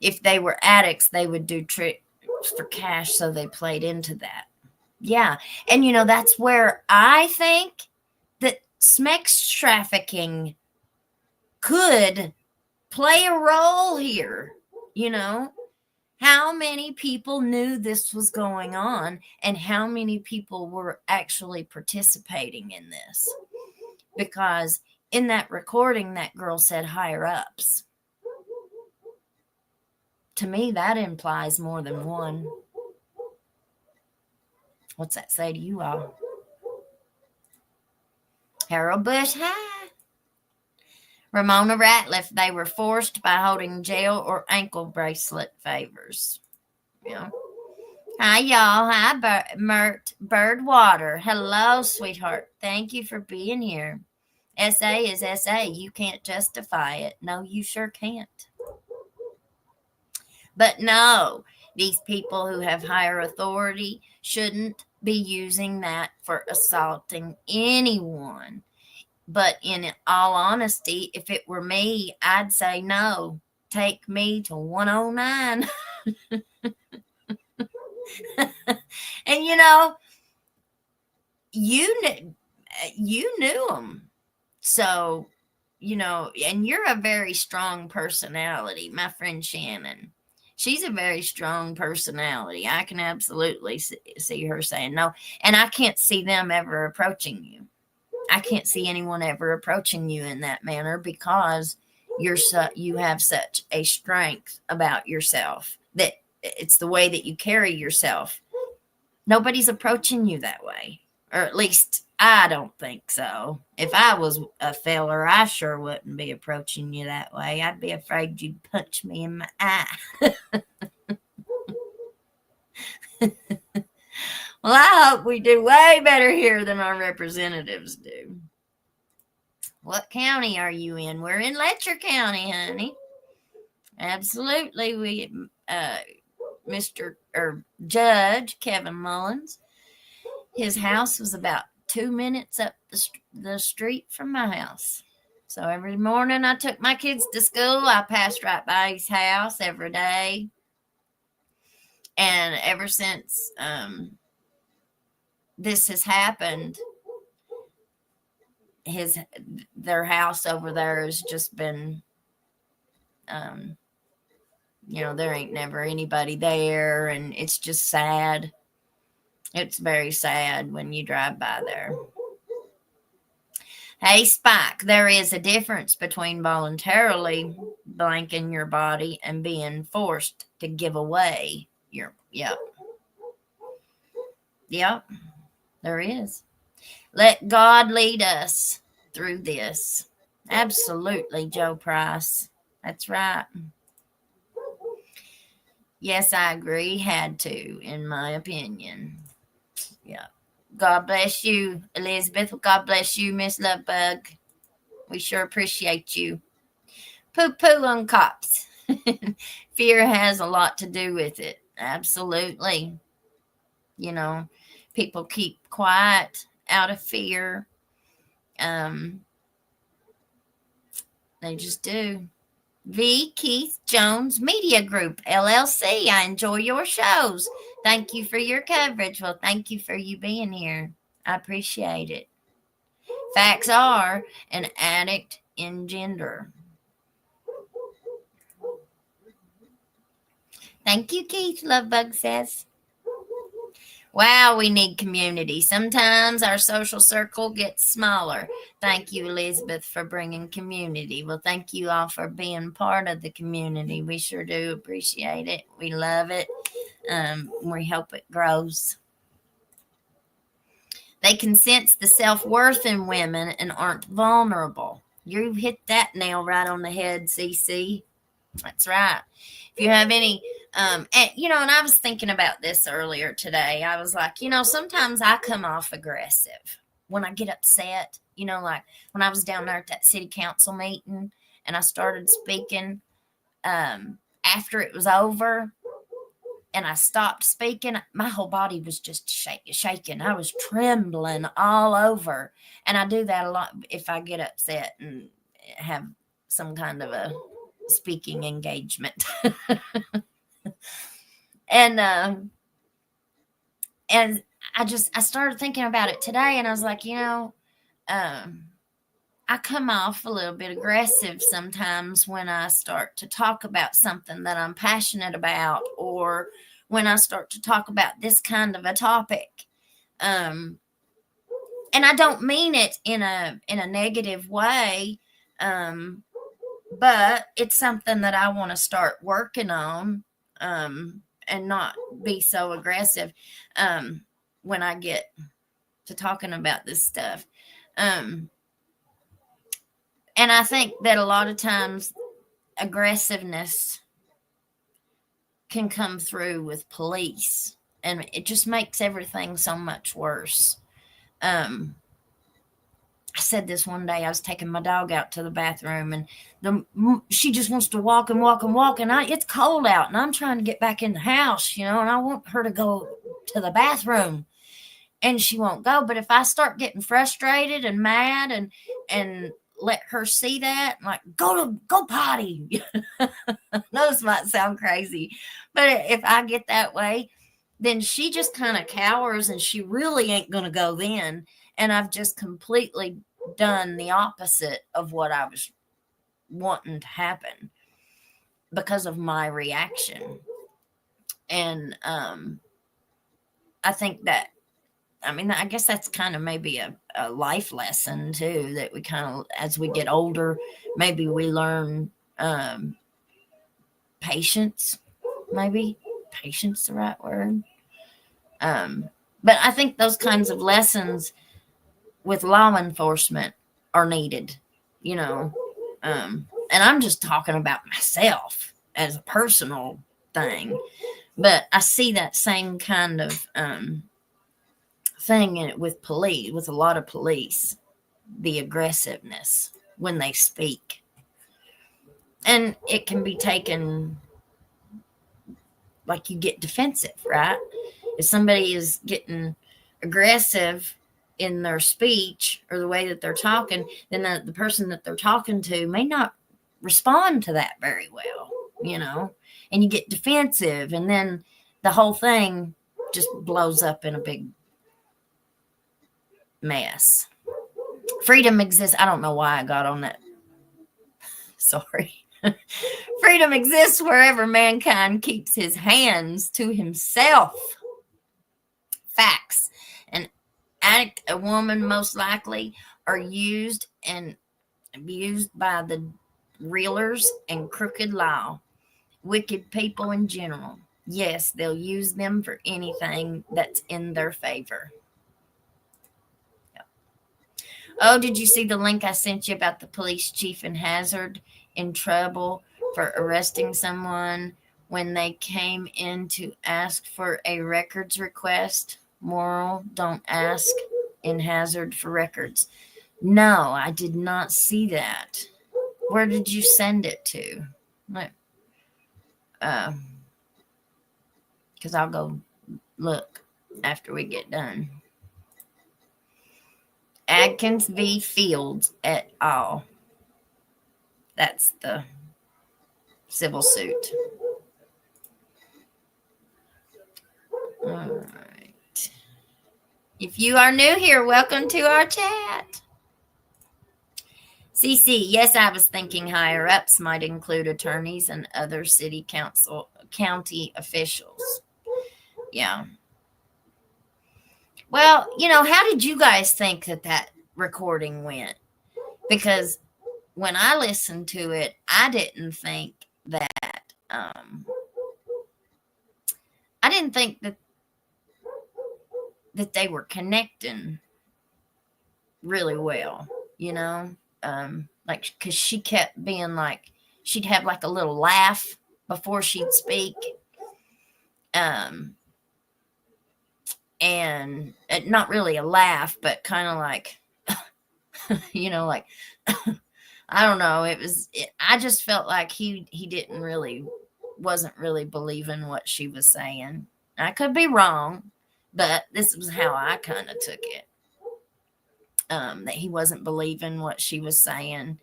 If they were addicts, they would do tricks for cash, so they played into that. Yeah. And, that's where I think that sex trafficking could play a role here. How many people knew this was going on and how many people were actually participating in this? Because in that recording, that girl said higher ups. To me, that implies more than one. What's that say to you all? Harold Bush, hi. Ramona Ratliff, they were forced by holding jail or ankle bracelet favors. Yeah. Hi, y'all. Hi, Birdwater. Hello, sweetheart. Thank you for being here. SA is SA. You can't justify it. No, you sure can't. But no, these people who have higher authority shouldn't be using that for assaulting anyone. But in all honesty, if it were me, I'd say no. Take me to 109. And you knew them. So, and you're a very strong personality. My friend Shannon, she's a very strong personality. I can absolutely see her saying no. And I can't see them ever approaching you. I can't see anyone ever approaching you in that manner because you have such a strength about yourself that it's the way that you carry yourself. Nobody's approaching you that way, or at least I don't think so. If I was a feller, I sure wouldn't be approaching you that way. I'd be afraid you'd punch me in my eye. Well, I hope we do way better here than our representatives do. What county are you in? We're in Letcher County, honey. Absolutely. We, Mr. or Judge Kevin Mullins, his house was about 2 minutes up the street from my house. So every morning I took my kids to school. I passed right by his house every day. And ever since this has happened, their house over there has just been, there ain't never anybody there, and it's just sad. It's very sad when you drive by there. Hey, Spike, there is a difference between voluntarily blanking your body and being forced to give away your, yep, there is. Let God lead us through this. Absolutely, Joe Price. That's right. Yes, I agree. Had to, in my opinion. Yeah. God bless you, Elizabeth. God bless you, Miss Lovebug. We sure appreciate you. Poo-poo on cops. Fear has a lot to do with it. Absolutely. People keep quiet out of fear. They just do. V. Keith Jones Media Group, LLC. I enjoy your shows. Thank you for your coverage. Well, thank you for you being here. I appreciate it. Facts are an addict in gender. Thank you, Keith. Lovebug says. Wow, we need community. Sometimes our social circle gets smaller. Thank you, Elizabeth, for bringing community. Well, thank you all for being part of the community. We sure do appreciate it. We love it. We hope it grows. They can sense the self-worth in women and aren't vulnerable. You hit that nail right on the head, CC. That's right. If you have any, and I was thinking about this earlier today. I was like, sometimes I come off aggressive when I get upset, like when I was down there at that city council meeting and I started speaking, after it was over and I stopped speaking, my whole body was just shaking. I was trembling all over. And I do that a lot if I get upset and have some kind of a speaking engagement. and I started thinking about it today, and I was like, I come off a little bit aggressive sometimes when I start to talk about something that I'm passionate about, or when I start to talk about this kind of a topic. And I don't mean it in a negative way. But it's something that I want to start working on, and not be so aggressive when I get to talking about this stuff. And I think that a lot of times aggressiveness can come through with police, and it just makes everything so much worse. I said this one day. I was taking my dog out to the bathroom, and she just wants to walk and walk and walk, and it's cold out, and I'm trying to get back in the house, and I want her to go to the bathroom, and she won't go. But if I start getting frustrated and mad and let her see that, like, go potty. No, this might sound crazy, but if I get that way, then she just kind of cowers, and she really ain't going to go then. And I've just completely done the opposite of what I was wanting to happen because of my reaction. And I think that, I guess that's kind of maybe a life lesson too, that we kind of, as we get older, maybe we learn patience. Maybe patience the right word. But I think those kinds of lessons with law enforcement are needed, and I'm just talking about myself as a personal thing, but I see that same kind of thing in it with police, with a lot of police, the aggressiveness when they speak, and it can be taken like you get defensive, right? If somebody is getting aggressive in their speech or the way that they're talking, then the person that they're talking to may not respond to that very well, and you get defensive, and then the whole thing just blows up in a big mess. Freedom exists. I don't know why I got on that. Sorry. Freedom exists wherever mankind keeps his hands to himself. Facts. An addict, a woman most likely, are used and abused by the reelers and crooked law. Wicked people in general. Yes, they'll use them for anything that's in their favor. Oh, did you see the link I sent you about the police chief in Hazard in trouble for arresting someone when they came in to ask for a records request? Moral, don't ask in Hazard for records. No, I did not see that. Where did you send it to? Because I'll go look after we get done. Adkins v. Fields et al. That's the civil suit. All right. If you are new here, welcome to our chat. CC, yes, I was thinking higher ups might include attorneys and other city council, county officials. Yeah. Well, how did you guys think that recording went? Because when I listened to it, I didn't think that, I didn't think that they were connecting really well, like, because she kept being like, she'd have like a little laugh before she'd speak, and not really a laugh, but kind of like, like, I don't know. I just felt like he wasn't really believing what she was saying. I could be wrong, but this was how I kind of took it. That he wasn't believing what she was saying.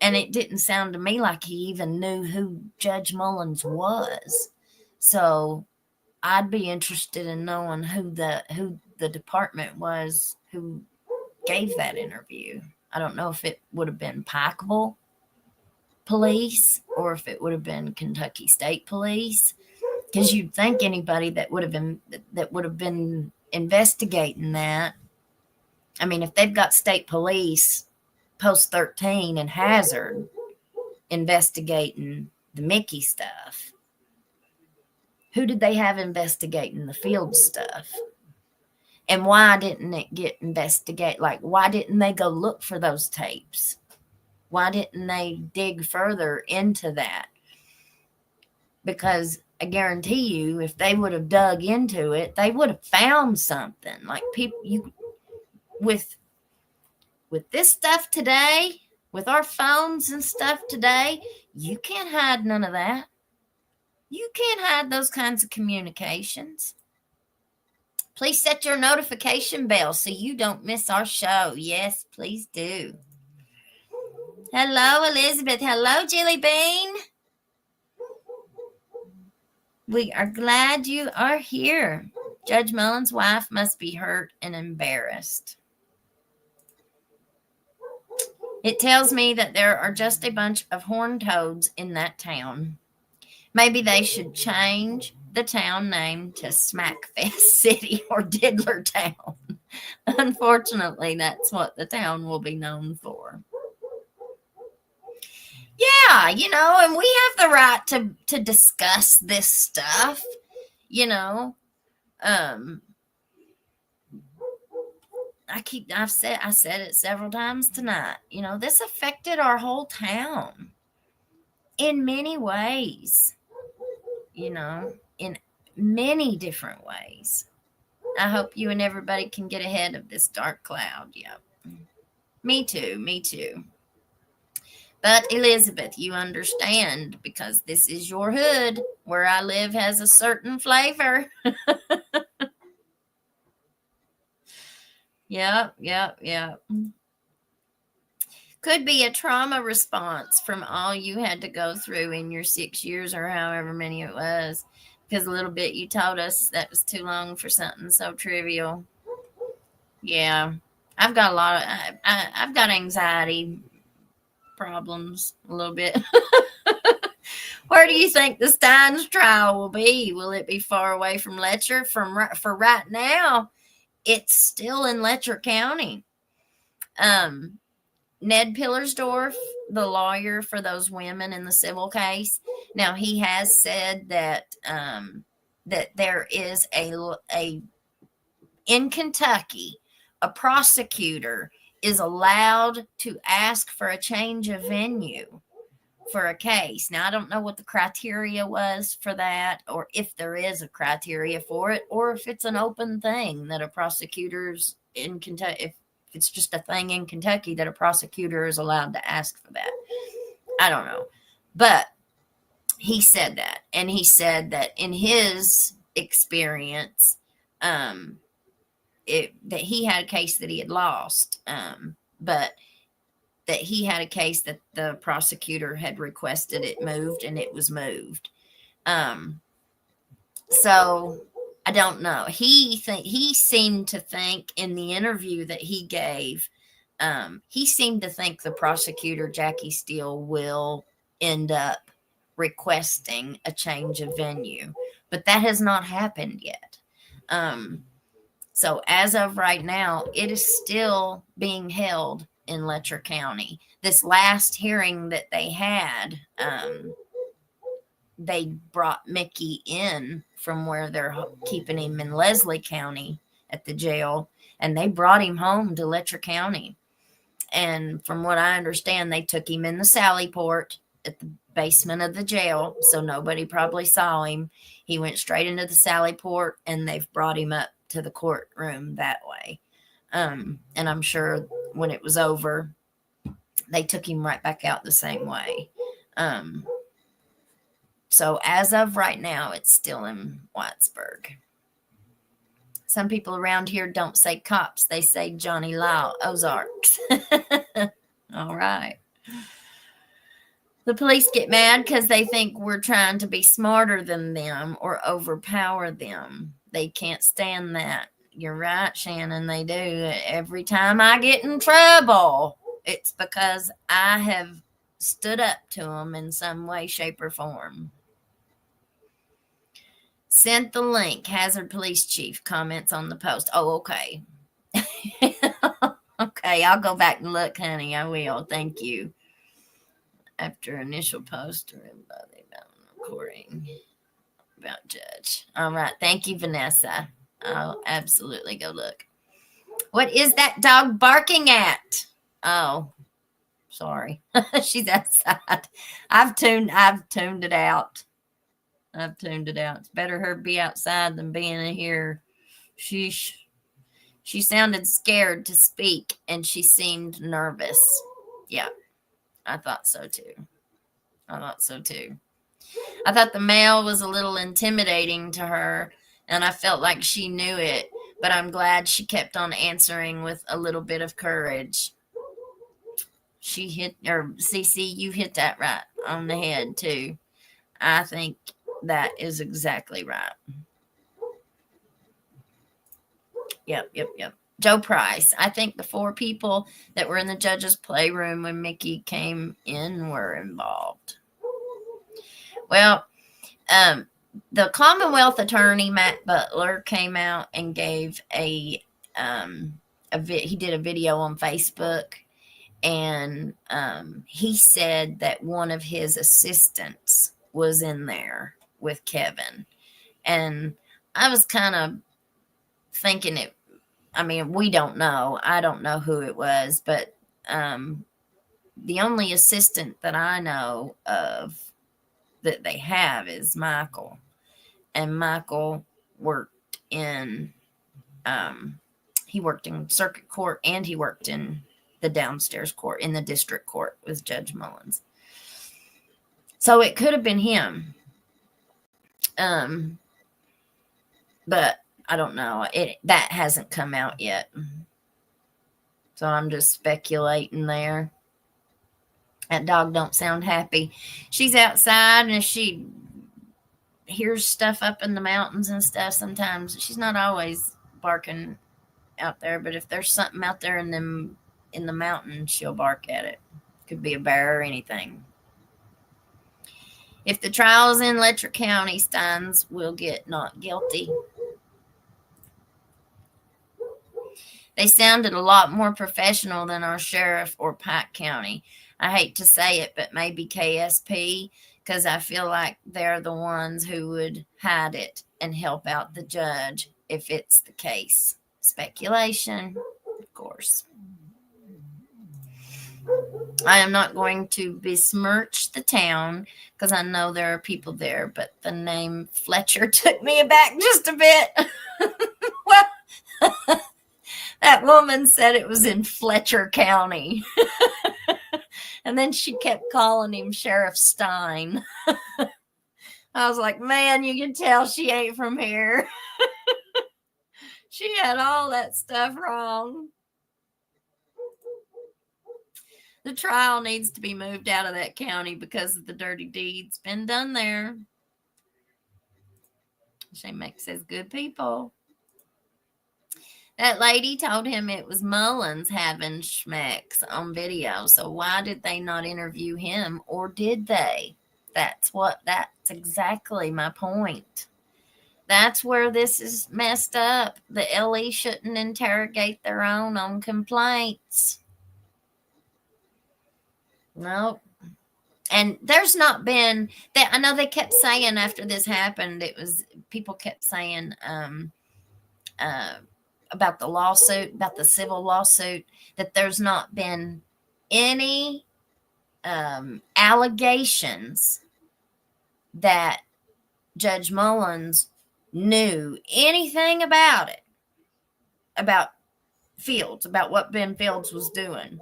And it didn't sound to me like he even knew who Judge Mullins was. So I'd be interested in knowing who the department was who gave that interview. I don't know if it would have been Pikeville Police or if it would have been Kentucky State Police, because you'd think anybody that would have been investigating that. I mean, if they've got state police post 13 and Hazard investigating the Mickey stuff, who did they have investigating the field stuff? And why didn't it get investigated? Like, why didn't they go look for those tapes? Why didn't they dig further into that? Because I guarantee you, if they would have dug into it, they would have found something. Like, with this stuff today, with our phones and stuff today, you can't hide none of that. You can't hide those kinds of communications. Please set your notification bell so you don't miss our show. Yes, please do. Hello, Elizabeth. Hello, Jelly Bean. We are glad you are here. Judge Mullins' wife must be hurt and embarrassed. It tells me that there are just a bunch of horned toads in that town. Maybe they should change the town name to Smackfest City or Diddler Town. Unfortunately, that's what the town will be known for. Yeah, and we have the right to discuss this stuff, I said it several times tonight. This affected our whole town in many ways, in many different ways. I hope you and everybody can get ahead of this dark cloud. Yep. Me too. But Elizabeth, you understand, because this is your hood. Where I live has a certain flavor. Yep. Could be a trauma response from all you had to go through in your 6 years or however many it was. Because a little bit you told us that was too long for something so trivial. Yeah. I've got I've got anxiety problems a little bit. Where do you think the Stines trial will be? Will it be far away from Letcher? For right now, it's still in Letcher County. Ned Pillersdorf, the lawyer for those women in the civil case, now he has said that that there is in Kentucky, a prosecutor is allowed to ask for a change of venue for a case. Now, I don't know what the criteria was for that, or if there is a criteria for it, or if it's an open thing that a prosecutor's in Kentucky, if it's just a thing in Kentucky that a prosecutor is allowed to ask for that. I don't know. But he said that. And he said that in his experience, that he had a case that he had lost. But that he had a case that the prosecutor had requested it moved, and it was moved. So I don't know. He seemed to think in the interview that he gave, he seemed to think the prosecutor, Jackie Steele, will end up requesting a change of venue, but that has not happened yet. So as of right now, it is still being held in Letcher County. This last hearing that they had, they brought Mickey in from where they're keeping him in Leslie County at the jail, and they brought him home to Letcher County. And from what I understand, they took him in the Sally Port at the basement of the jail, so nobody probably saw him. He went straight into the Sally Port, and they've brought him up to the courtroom that way. And I'm sure when it was over, they took him right back out the same way. So as of right now, it's still in Whitesburg. Some people around here don't say cops. They say Johnny Lyle, Ozarks. All right. The police get mad because they think we're trying to be smarter than them or overpower them. They can't stand that. You're right, Shannon. They do. Every time I get in trouble, it's because I have stood up to them in some way, shape, or form. Sent the link. Hazard Police Chief comments on the post. Oh, okay. Okay, I'll go back and look, honey. I will. Thank you. After initial post, recording about judge. All right. Thank you, Vanessa. I'll absolutely go look. What is that dog barking at? Oh, sorry. She's outside. I've tuned it out. It's better her be outside than being in here. She sounded scared to speak, and she seemed nervous. Yeah, I thought so too. I thought the male was a little intimidating to her, and I felt like she knew it, but I'm glad she kept on answering with a little bit of courage. CC, you hit that right on the head too. I think that is exactly right. Yep. Joe Price. I think the 4 people that were in the judge's playroom when Mickey came in were involved. Well, the Commonwealth attorney, Matt Butler, came out and gave he did a video on Facebook, and he said that one of his assistants was in there with Kevin. And I was kind of thinking we don't know. I don't know who it was, but the only assistant that I know of that they have is Michael. And Michael worked in circuit court, and he worked in the downstairs court, in the district court with Judge Mullins. So it could have been him. But I don't know. That hasn't come out yet. So I'm just speculating there. That dog don't sound happy. She's outside, and if she hears stuff up in the mountains and stuff, sometimes she's not always barking out there, but if there's something out there in the mountain, she'll bark at it. Could be a bear or anything. If the trial is in Letcher County, Stines will get not guilty. They sounded a lot more professional than our sheriff or Pike County. I hate to say it, but maybe KSP, because I feel like they're the ones who would hide it and help out the judge if it's the case. Speculation, of course. I am not going to besmirch the town because I know there are people there, but the name Fletcher took me aback just a bit. Well, that woman said it was in Letcher County. And then she kept calling him Sheriff Stein. I was like, man, you can tell she ain't from here. She had all that stuff wrong. The trial needs to be moved out of that county because of the dirty deeds been done there. Shane Mack says, good people. That lady told him it was Mullins having schmecks on video. So why did they not interview him, or did they? That's exactly my point. That's where this is messed up. The LE shouldn't interrogate their own on complaints. Nope. And there's not been that. I know they kept saying after this happened, people kept saying about the lawsuit, about the civil lawsuit, that there's not been any allegations that Judge Mullins knew anything about it, about Fields, about what Ben Fields was doing.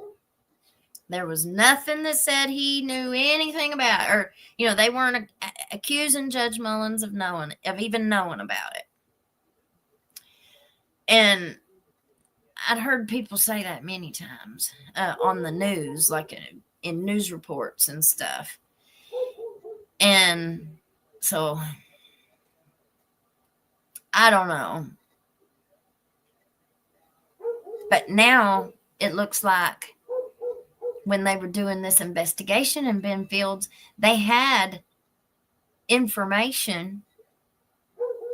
There was nothing that said he knew anything about it, or they weren't accusing Judge Mullins of even knowing about it. And I'd heard people say that many times on the news, like in news reports and stuff. And so I don't know. But now it looks like when they were doing this investigation in Ben Fields, they had information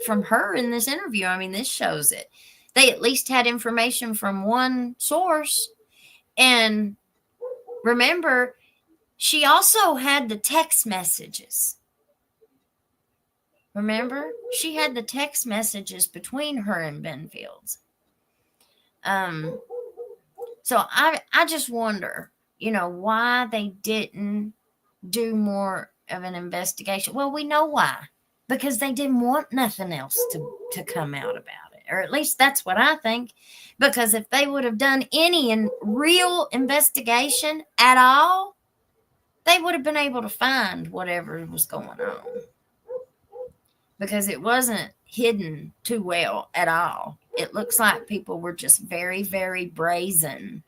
from her in this interview. I mean, this shows it. They at least had information from one source. And remember, she also had the text messages. Remember? She had the text messages between her and Ben Fields. So I just wonder, why they didn't do more of an investigation. Well, we know why. Because they didn't want nothing else to come out about it. Or at least that's what I think. Because if they would have done any real investigation at all, they would have been able to find whatever was going on. Because it wasn't hidden too well at all. It looks like people were just very, very brazen.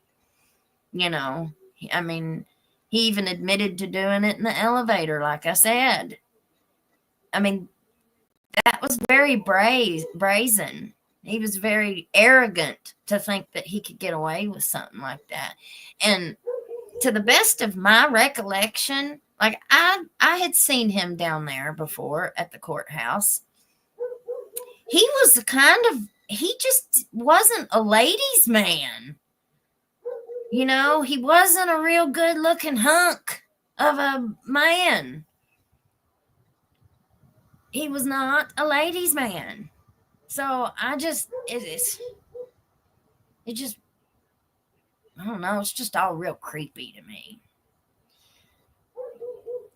I mean, he even admitted to doing it in the elevator, like I said. I mean, that was very brazen. He was very arrogant to think that he could get away with something like that. And to the best of my recollection, like I had seen him down there before at the courthouse. He was he just wasn't a ladies' man. He wasn't a real good looking hunk of a man. He was not a ladies' man. So I don't know, it's just all real creepy to me.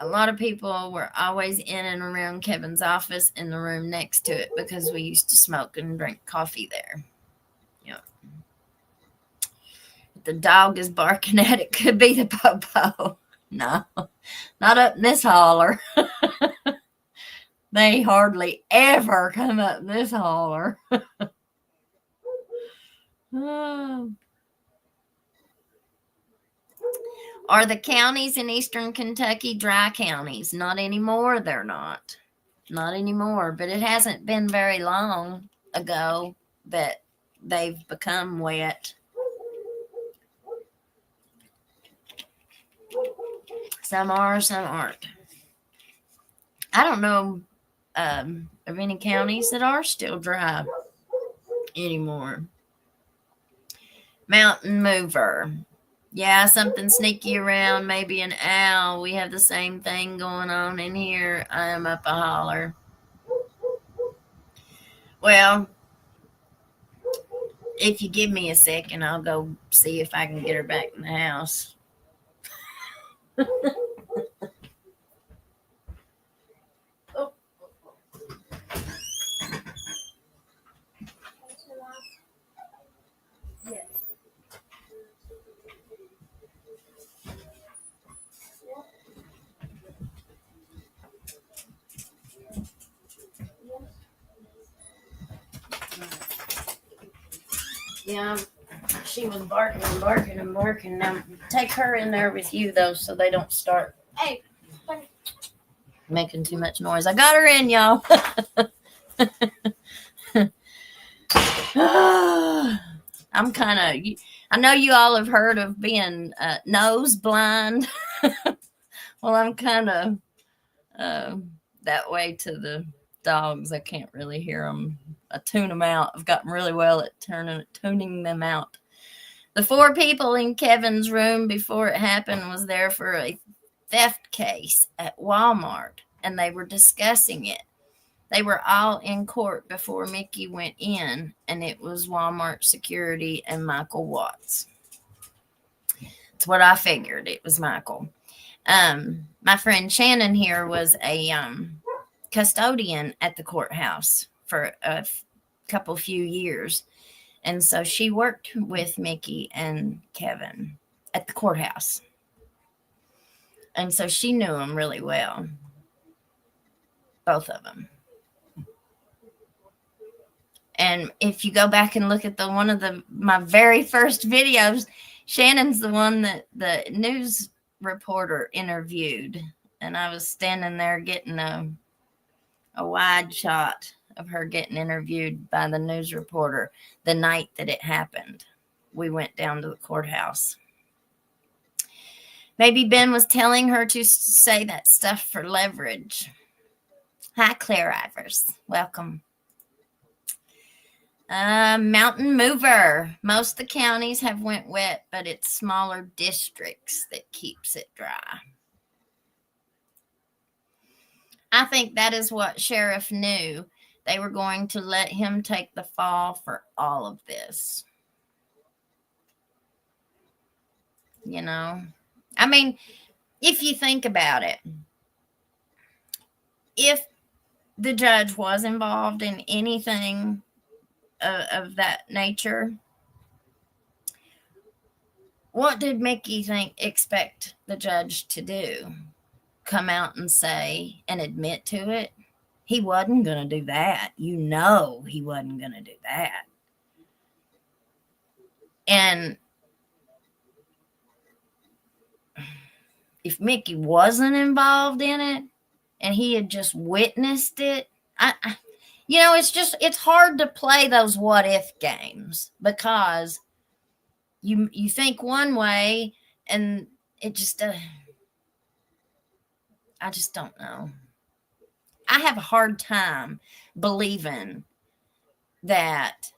A lot of people were always in and around Kevin's office in the room next to it because we used to smoke and drink coffee there. If the dog is barking at it, could be the popo. No, not up in this holler. They hardly ever come up this holler. Are the counties in eastern Kentucky dry counties? Not anymore, they're not. Not anymore, but it hasn't been very long ago that they've become wet. Some are, some aren't. I don't know of any counties that are still dry anymore. Mountain mover. Yeah, something sneaky around, maybe an owl. We have the same thing going on in here. I am up a holler. Well, if you give me a second, I'll go see if I can get her back in the house. Yeah, She was barking and barking and barking. Now, take her in there with you, though, so they don't start making too much noise. I got her in, y'all. I'm kind of, I know you all have heard of being nose blind. Well, I'm kind of that way to the dogs. I can't really hear them. I tune them out. I've gotten really well at tuning them out. The 4 people in Kevin's room before it happened was there for a theft case at Walmart, and they were discussing it. They were all in court before Mickey went in, and it was Walmart security and Michael Watts. That's what I figured. It was Michael. My friend Shannon here was a custodian at the courthouse for a few years. And so she worked with Mickey and Kevin at the courthouse. And so she knew them really well. Both of them. And if you go back and look at my very first videos, Shannon's the one that the news reporter interviewed. And I was standing there getting a wide shot of her getting interviewed by the news reporter the night that it happened. We went down to the courthouse. Maybe Ben was telling her to say that stuff for leverage. Hi, Claire Ivers. Welcome. Mountain mover. Most of the counties have went wet, but it's smaller districts that keeps it dry. I think that is what Sheriff knew. They were going to let him take the fall for all of this. You know? I mean, if you think about it, if the judge was involved in anything of that nature, what did Mickey expect the judge to do? Come out and say and admit to it? He wasn't going to do that. You know he wasn't going to do that. And if Mickey wasn't involved in it and he had just witnessed it, it's hard to play those what if games because you think one way and it just, I just don't know. I have a hard time believing that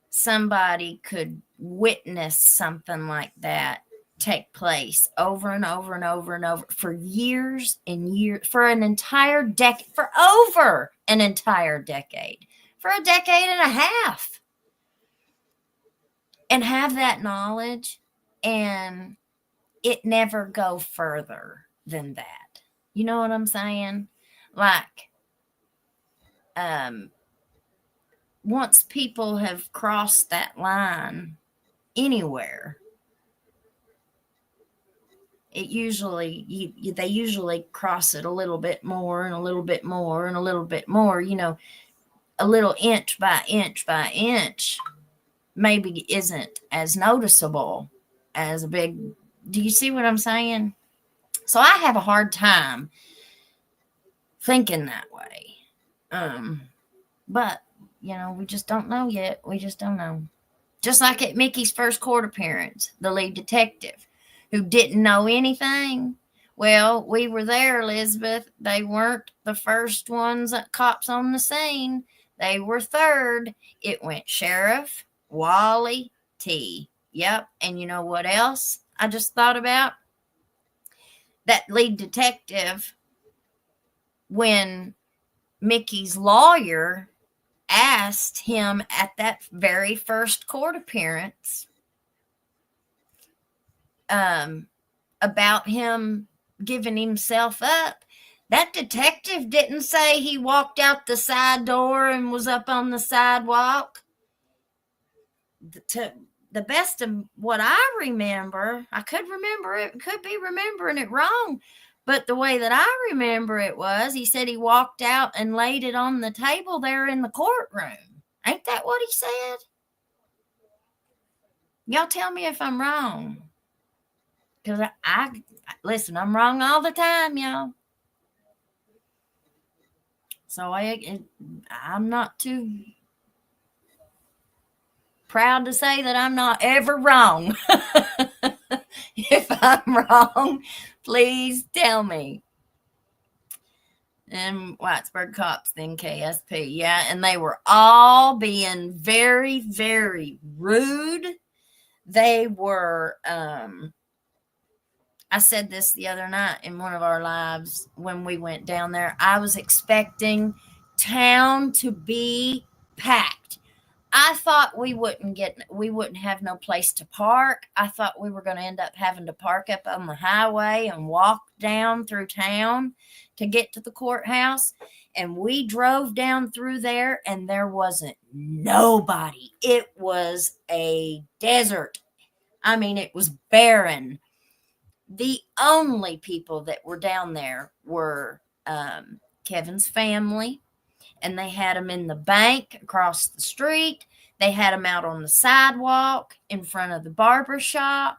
somebody could witness something like that take place over and over and over and over for years and years, for an entire decade, for over an entire decade, for a decade and a half, and have that knowledge and it never go further than that. You know what I'm saying? Like, once people have crossed that line anywhere, it usually, they usually cross it a little bit more and a little bit more and a little bit more, a little inch by inch by inch maybe isn't as noticeable as a big, do you see what I'm saying? So I have a hard time thinking that way. But, we just don't know yet. We just don't know. Just like at Mickey's first court appearance, the lead detective who didn't know anything. Well, we were there, Elizabeth. They weren't the first cops on the scene. They were third. It went Sheriff, Wally, T. Yep. And you know what else I just thought about? That lead detective, when Mickey's lawyer asked him at that very first court appearance about him giving himself up, that detective didn't say he walked out the side door and was up on the sidewalk. To the best of what I remember, I could be remembering it wrong, but the way that I remember it was, he said he walked out and laid it on the table there in the courtroom. Ain't that what he said? Y'all tell me if I'm wrong. Because I listen, I'm wrong all the time, y'all. So I'm not too proud to say that I'm not ever wrong. If I'm wrong, please tell me. And Whitesburg cops, then KSP. Yeah, and they were all being very, very rude. They were, I said this the other night in one of our lives when we went down there. I was expecting town to be packed. I thought we wouldn't have no place to park. I thought we were going to end up having to park up on the highway and walk down through town to get to the courthouse. And we drove down through there and there wasn't nobody. It was a desert. I mean, it was barren. The only people that were down there were Kevin's family, and they had them in the bank across the street. They had them out on the sidewalk in front of the barber shop.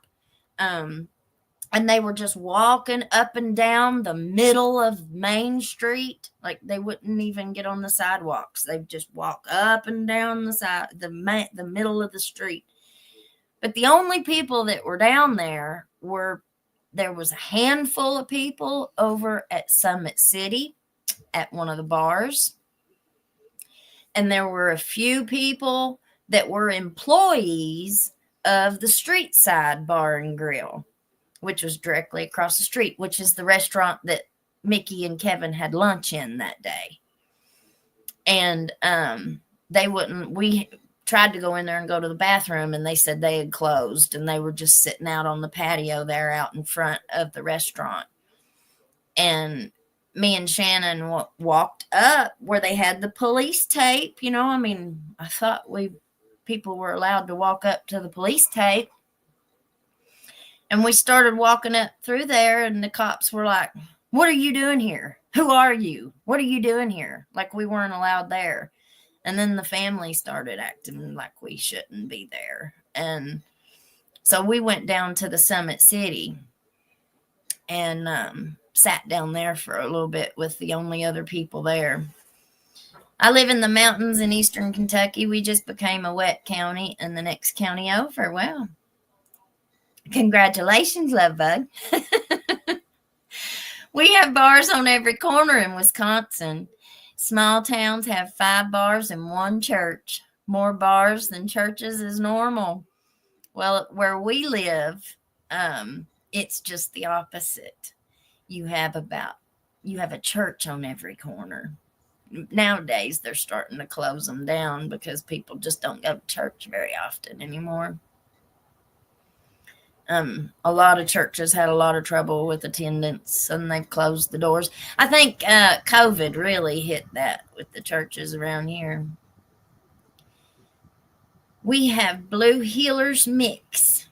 And they were just walking up and down the middle of Main Street. Like they wouldn't even get on the sidewalks. They'd just walk up and down the middle of the street. But the only people that were down there was a handful of people over at Summit City at one of the bars. And there were a few people that were employees of the Street Side Bar and Grill, which was directly across the street, which is the restaurant that Mickey and Kevin had lunch in that day. And we tried to go in there and go to the bathroom, and they said they had closed, and they were just sitting out on the patio there out in front of the restaurant. And me and Shannon walked up where they had the police tape. I mean, I thought people were allowed to walk up to the police tape. And we started walking up through there, and the cops were like, "What are you doing here? Who are you? What are you doing here?" Like we weren't allowed there. And then the family started acting like we shouldn't be there. And so we went down to the Summit City and sat down there for a little bit with the only other people there. I live in the mountains in eastern Kentucky. We just became a wet county and the next county over. Well, congratulations, love bug. We have bars on every corner in Wisconsin. Small towns have 5 bars and 1 church. More bars than churches is normal. Well, where we live, it's just the opposite. You have a church on every corner. Nowadays, they're starting to close them down because people just don't go to church very often anymore. A lot of churches had a lot of trouble with attendance, and they've closed the doors. I think COVID really hit that with the churches around here. We have Blue Healers Mix.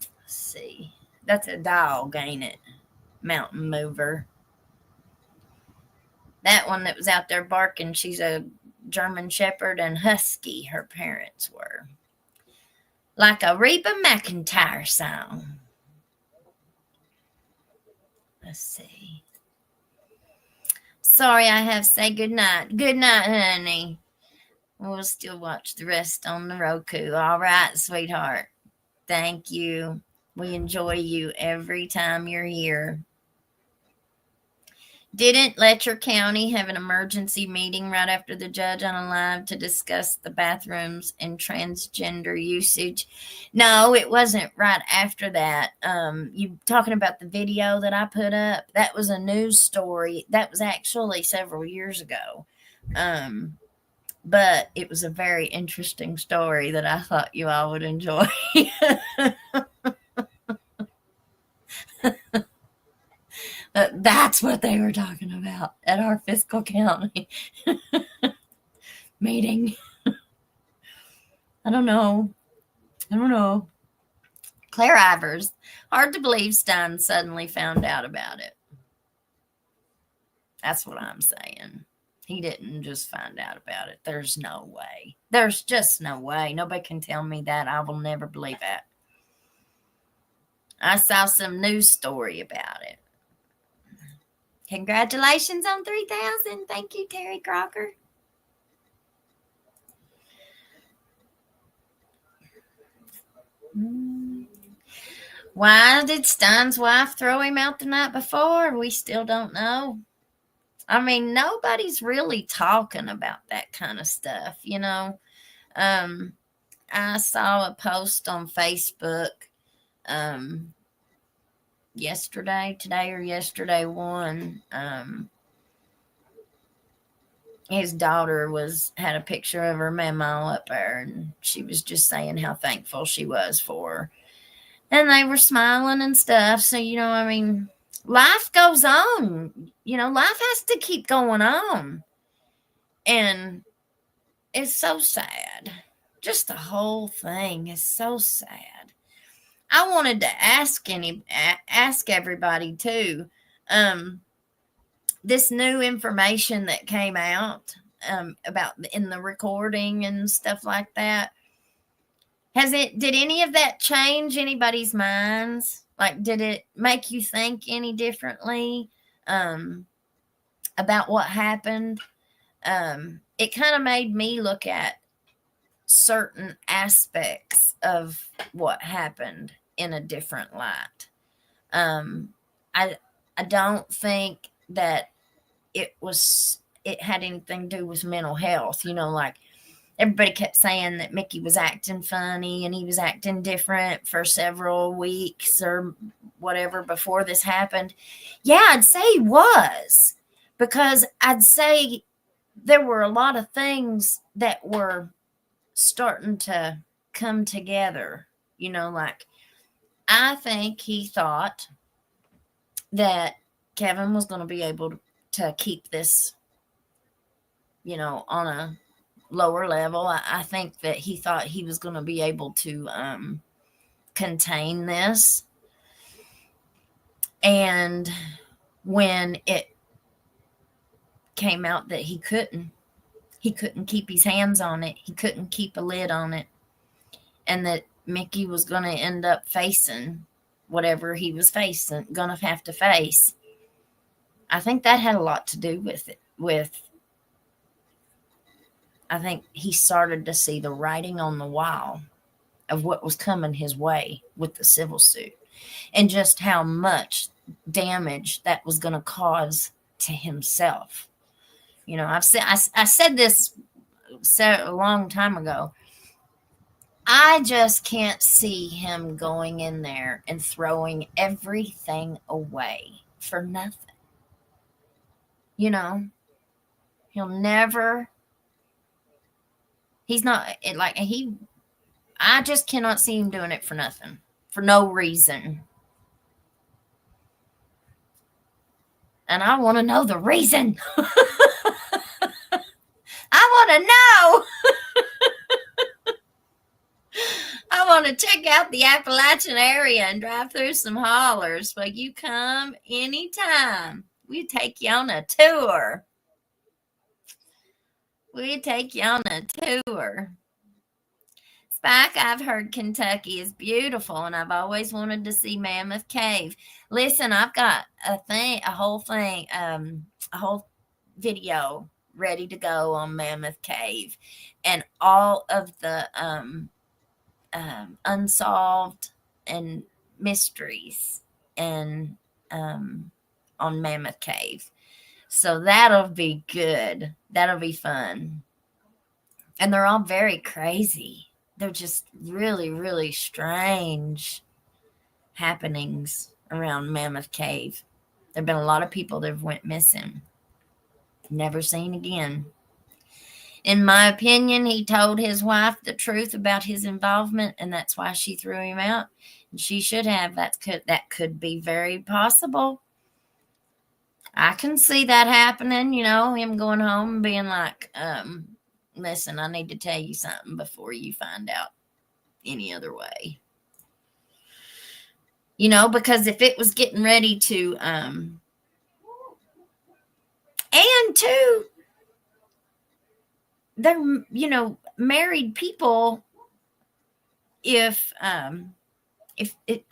Let's see. That's a dog, ain't it? Mountain Mover. That one that was out there barking, she's a German Shepherd and Husky, her parents were. Like a Reba McEntire song. Let's see. Sorry, I have to say good night. Good night, honey. We'll still watch the rest on the Roku. All right, sweetheart. Thank you. We enjoy you every time you're here. Didn't Letcher County have an emergency meeting right after the judge on a live to discuss the bathrooms and transgender usage? No, it wasn't right after that. You talking about the video that I put up? That was a news story. That was actually several years ago. But it was a very interesting story that I thought you all would enjoy. That's what they were talking about at our fiscal county meeting. I don't know. Claire Ivers. Hard to believe Stines suddenly found out about it. That's what I'm saying. He didn't just find out about it. There's no way. There's just no way. Nobody can tell me that. I will never believe that. I saw some news story about it. Congratulations on 3,000. Thank you, Terry Crocker. Why did Stein's wife throw him out the night before? We still don't know. I mean, nobody's really talking about that kind of stuff, you know. I saw a post on Facebook today or yesterday one. His daughter had a picture of her mama up there, and she was just saying how thankful she was for her. And they were smiling and stuff. So, you know, I mean, life goes on. You know, life has to keep going on. And it's so sad. Just the whole thing is so sad. I wanted to ask everybody too. This new information that came out about in the recording and stuff like that. Did any of that change anybody's minds? Like, did it make you think any differently about what happened? It kind of made me look at certain aspects of what happened in a different light. I don't think that it had anything to do with mental health. You know, like everybody kept saying that Mickey was acting funny and he was acting different for several weeks or whatever before this happened. Yeah, I'd say he was, because I'd say there were a lot of things that were starting to come together. You know, like I think he thought that Kevin was going to be able to keep this, you know, on a lower level. I think that he thought he was going to be able to contain this. And when it came out that he couldn't keep his hands on it, he couldn't keep a lid on it, and that Mickey was going to end up facing whatever he was going to have to face. I think that had a lot to do with it. I think he started to see the writing on the wall of what was coming his way with the civil suit, and just how much damage that was going to cause to himself. You know, I said this a long time ago. I just can't see him going in there and throwing everything away for nothing. You know, I just cannot see him doing it for nothing, for no reason. And I want to know the reason. I want to know. I want to check out the Appalachian area and drive through some hollers. But you come anytime. We take you on a tour. Spike, I've heard Kentucky is beautiful, and I've always wanted to see Mammoth Cave. Listen, I've got a whole video ready to go on Mammoth Cave and all of the unsolved and mysteries and on Mammoth Cave. So that'll be good. That'll be fun. And they're all very crazy. They're just really, really strange happenings around Mammoth Cave. There have been a lot of people that have went missing, never seen again. In my opinion, he told his wife the truth about his involvement, and that's why she threw him out. And she should have. That could be very possible. I can see that happening, you know, him going home and being like, listen, I need to tell you something before you find out any other way. You know, because if it was getting ready to, and two, they're, married people. If I'm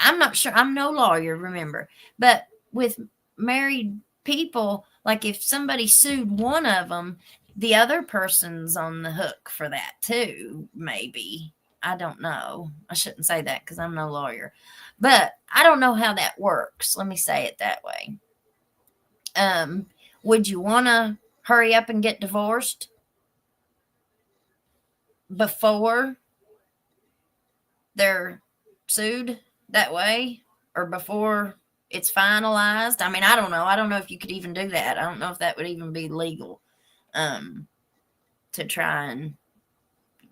not sure, I'm no lawyer, remember, but with married people, like if somebody sued one of them, the other person's on the hook for that too, maybe. I don't know. I shouldn't say that because I'm no lawyer, but I don't know how that works. Let me say it that way. Would you want to hurry up and get divorced before they're sued that way, or before it's finalized? I mean, I don't know. I don't know if you could even do that. I don't know if that would even be legal, to try and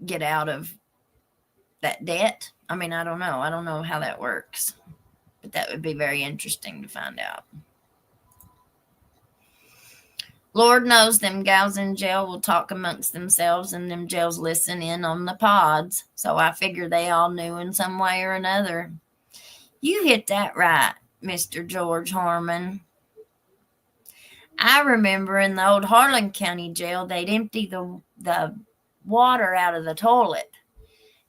get out of that debt. I mean, I don't know. I don't know how that works, but that would be very interesting to find out. Lord knows them gals in jail will talk amongst themselves, and them jails listen in on the pods. So I figure they all knew in some way or another. You hit that right, Mr. George Harmon. I remember in the old Harlan County jail, they'd empty the water out of the toilet,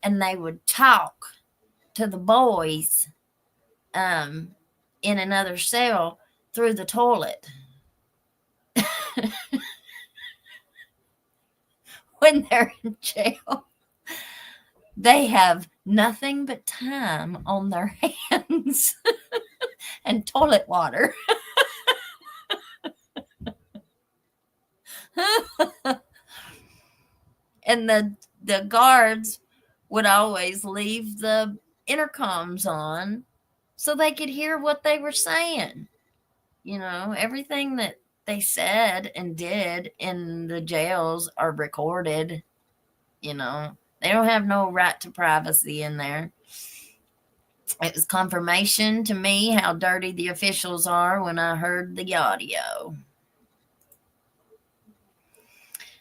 and they would talk to the boys in another cell through the toilet. When they're in jail, they have nothing but time on their hands and toilet water. And the guards would always leave the intercoms on so they could hear what they were saying. Everything that they said and did in the jails are recorded. They don't have no right to privacy in there. It was confirmation to me how dirty the officials are when I heard the audio.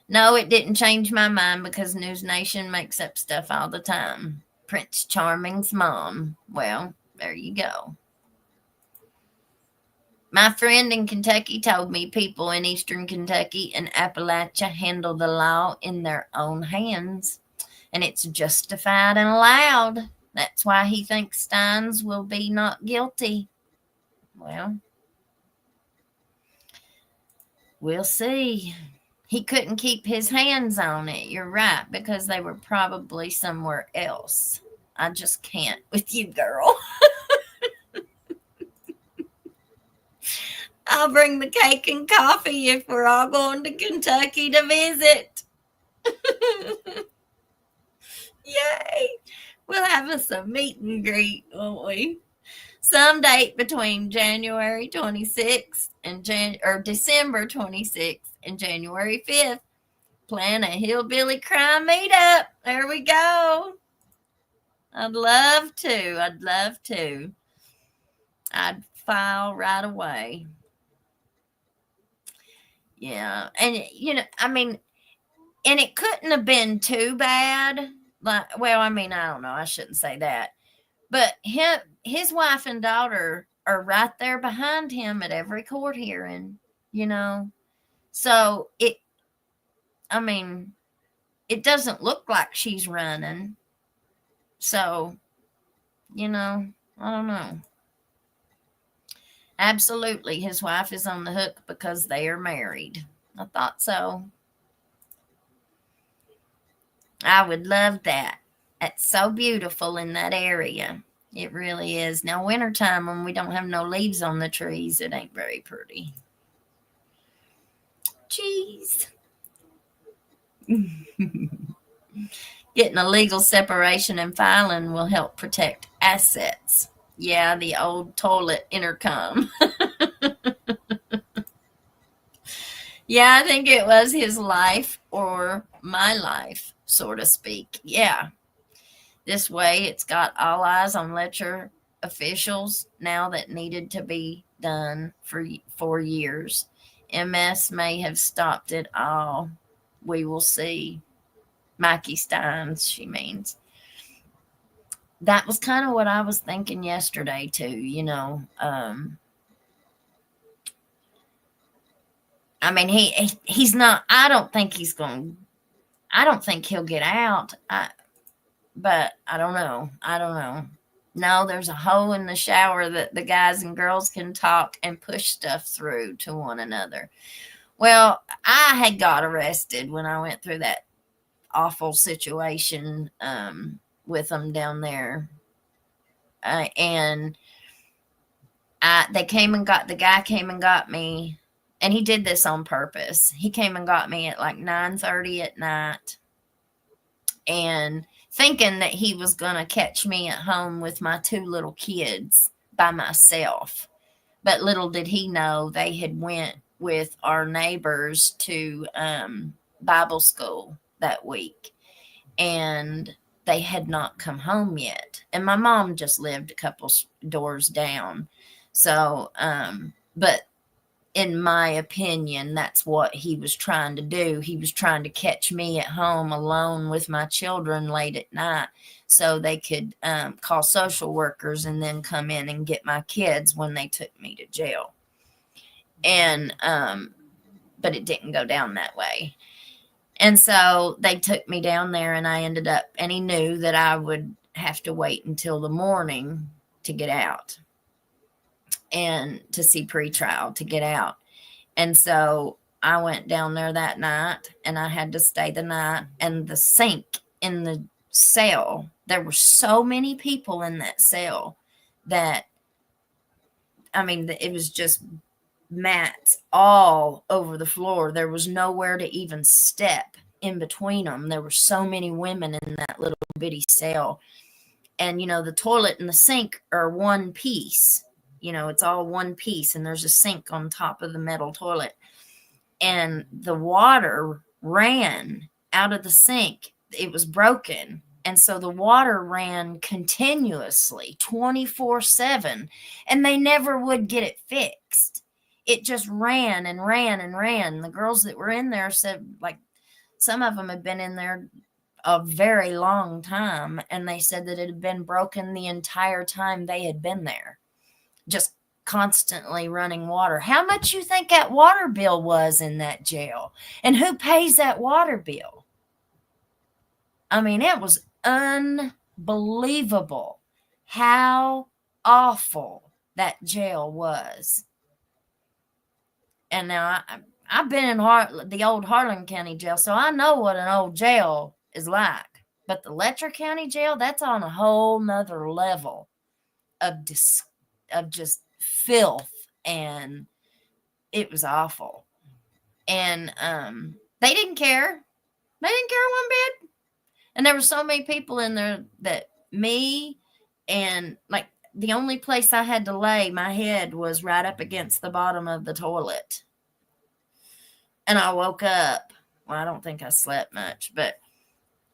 No, it didn't change my mind because News Nation makes up stuff all the time. Prince Charming's mom. Well, there you go. My friend in Kentucky told me people in eastern Kentucky and Appalachia handle the law in their own hands, and it's justified and allowed. That's why he thinks Stines will be not guilty. Well, we'll see. He couldn't keep his hands on it. You're right, because they were probably somewhere else. I just can't with you, girl. I'll bring the cake and coffee if we're all going to Kentucky to visit. Yay! We'll have us a meet and greet, won't we? Some date between January 26th and December 26th and January 5th. Plan a hillbilly crime meetup. There we go. I'd love to. I'd file right away. Yeah. And, and it couldn't have been too bad. I don't know. I shouldn't say that. But his wife and daughter are right there behind him at every court hearing, So it doesn't look like she's running. So, I don't know. Absolutely, his wife is on the hook because they are married. I thought so. I would love that. It's so beautiful in that area. It really is. Now, wintertime, when we don't have no leaves on the trees, it ain't very pretty. Jeez. Getting a legal separation and filing will help protect assets. Yeah, the old toilet intercom. Yeah, I think it was his life or my life, so to speak. Yeah. This way, it's got all eyes on Letcher officials now that needed to be done for 4 years. MS may have stopped it all. We will see. Mickey Stines, she means. That was kind of what I was thinking yesterday, too, he's not, I don't think he's going, I don't think he'll get out. But I don't know. No, there's a hole in the shower that the guys and girls can talk and push stuff through to one another. Well, I had got arrested when I went through that awful situation with them down there. And the guy came and got me, and he did this on purpose. He came and got me at like 9:30 at night, and thinking that he was going to catch me at home with my two little kids by myself. But little did he know they had went with our neighbors to Bible school that week, and they had not come home yet. And my mom just lived a couple doors down. So, but in my opinion, that's what he was trying to do. He was trying to catch me at home alone with my children late at night so they could call social workers and then come in and get my kids when they took me to jail. And, but it didn't go down that way. And so they took me down there, and I ended up, and he knew that I would have to wait until the morning to get out and to see pretrial to get out. And so I went down there that night, and I had to stay the night. And the sink in the cell, there were so many people in that cell that, I mean, it was just mats all over the floor. There was nowhere to even step in between them. There were so many women in that little bitty cell. And, you know, the toilet and the sink are one piece. You know, it's all one piece, and there's a sink on top of the metal toilet. And the water ran out of the sink. It was broken. And so the water ran continuously 24/7, and they never would get it fixed. It just ran and ran and ran. The girls that were in there said, like, some of them had been in there a very long time, and they said that it had been broken the entire time they had been there, just constantly running water. How much you think that water bill was in that jail? And who pays that water bill? I mean, it was unbelievable how awful that jail was. And now I've been in the old Harlan County jail, so I know what an old jail is like. But the Letcher County jail, that's on a whole nother level of just filth, and it was awful. And they didn't care. They didn't care one bit. And there were so many people in there that me, and like the only place I had to lay my head was right up against the bottom of the toilet. And I woke up. Well, I don't think I slept much, but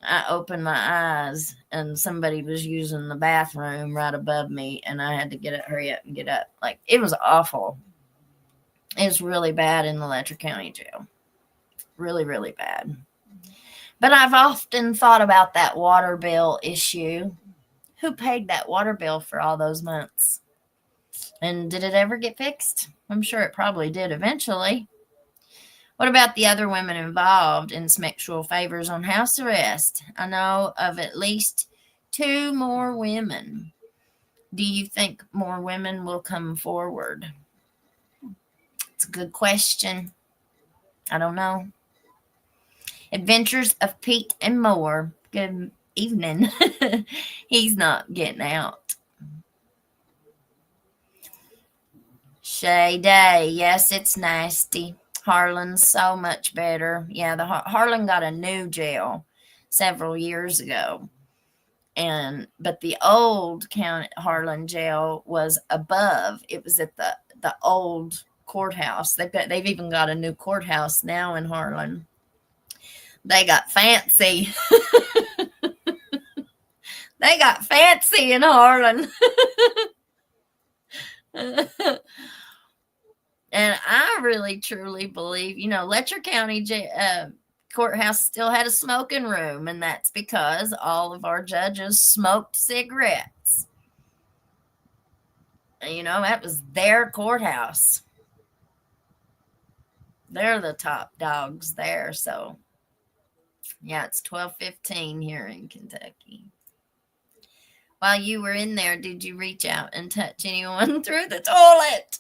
I opened my eyes, and somebody was using the bathroom right above me, and I had to hurry up and get up. Like, it was awful. It was really bad in the Letcher County jail. Really, really bad. But I've often thought about that water bill issue. Who paid that water bill for all those months? And did it ever get fixed? I'm sure it probably did eventually. What about the other women involved in sexual favors on house arrest? I know of at least 2 more women. Do you think more women will come forward? It's a good question. I don't know. Adventures of Pete and More. Good evening. He's not getting out. Shay Day. Yes, it's nasty. Harlan's so much better. Yeah, the Harlan got a new jail several years ago. But the old Harlan jail was above. It was at the old courthouse. They've even got a new courthouse now in Harlan. They got fancy. They got fancy in Harlan. And I really, truly believe, Letcher County courthouse still had a smoking room, and that's because all of our judges smoked cigarettes. And, that was their courthouse. They're the top dogs there, so Yeah, it's 12:15 here in Kentucky. While you were in there, did you reach out and touch anyone through the toilet?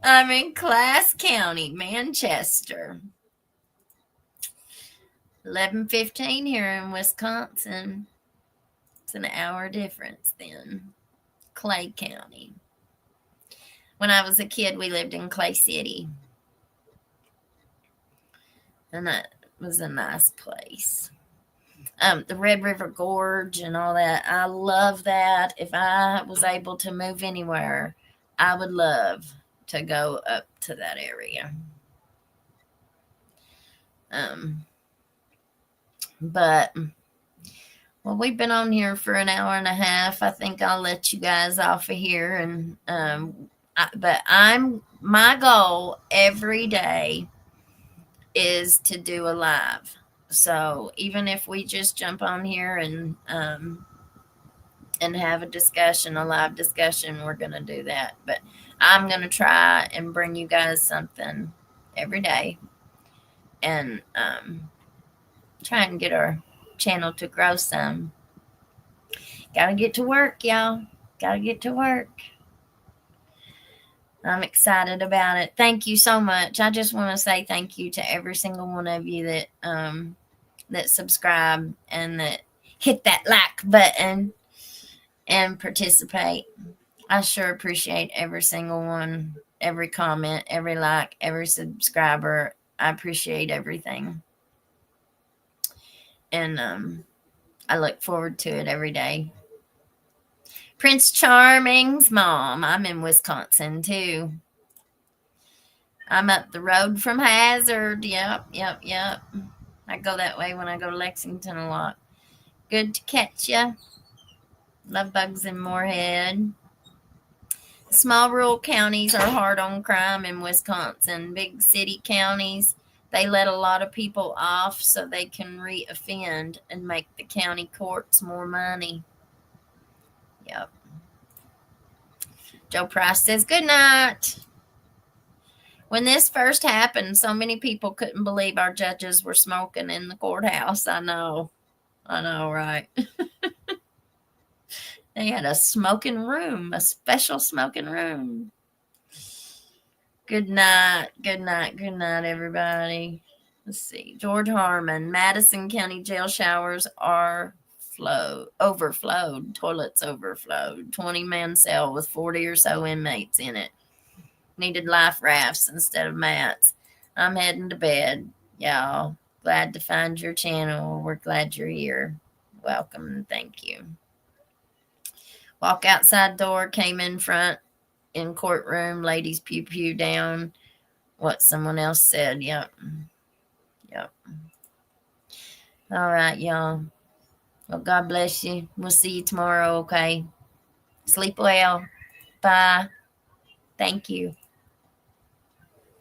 I'm in Class County, Manchester. 11:15 here in Wisconsin. It's an hour difference then. Clay County. When I was a kid, we lived in Clay City. And that was a nice place. The Red River Gorge and all that. I love that. If I was able to move anywhere, I would love to go up to that area. But well, we've been on here for an hour and a half. I think I'll let you guys off of here, and but my goal every day is to do a live. So even if we just jump on here and have a live discussion, we're gonna do that. But I'm gonna try and bring you guys something every day, and try and get our channel to grow some. Gotta get to work, y'all. Gotta get to work. I'm excited about it. Thank you so much. I just want to say thank you to every single one of you that subscribe and that hit that like button and participate. I sure appreciate every single one, every comment, every like, every subscriber. I appreciate everything. And I look forward to it every day. Prince Charming's mom. I'm in Wisconsin too. I'm up the road from Hazard. Yep. I go that way when I go to Lexington a lot. Good to catch ya. Love bugs in Moorhead. Small rural counties are hard on crime in Wisconsin. Big city counties, they let a lot of people off so they can re-offend and make the county courts more money. Yep. Joe Price says, good night. When this first happened, so many people couldn't believe our judges were smoking in the courthouse. I know, right? They had a smoking room, a special smoking room. Good night, everybody. Let's see. George Harmon, Madison County jail showers are overflowed. Toilets overflowed. 20-man cell with 40 or so inmates in it. Needed life rafts instead of mats. I'm heading to bed, y'all. Glad to find your channel. We're glad you're here. Welcome and thank you. Walk outside door, came in front, in courtroom, ladies pew pew down. What someone else said. Yep. All right, y'all. Well, God bless you. We'll see you tomorrow, okay? Sleep well. Bye. Thank you.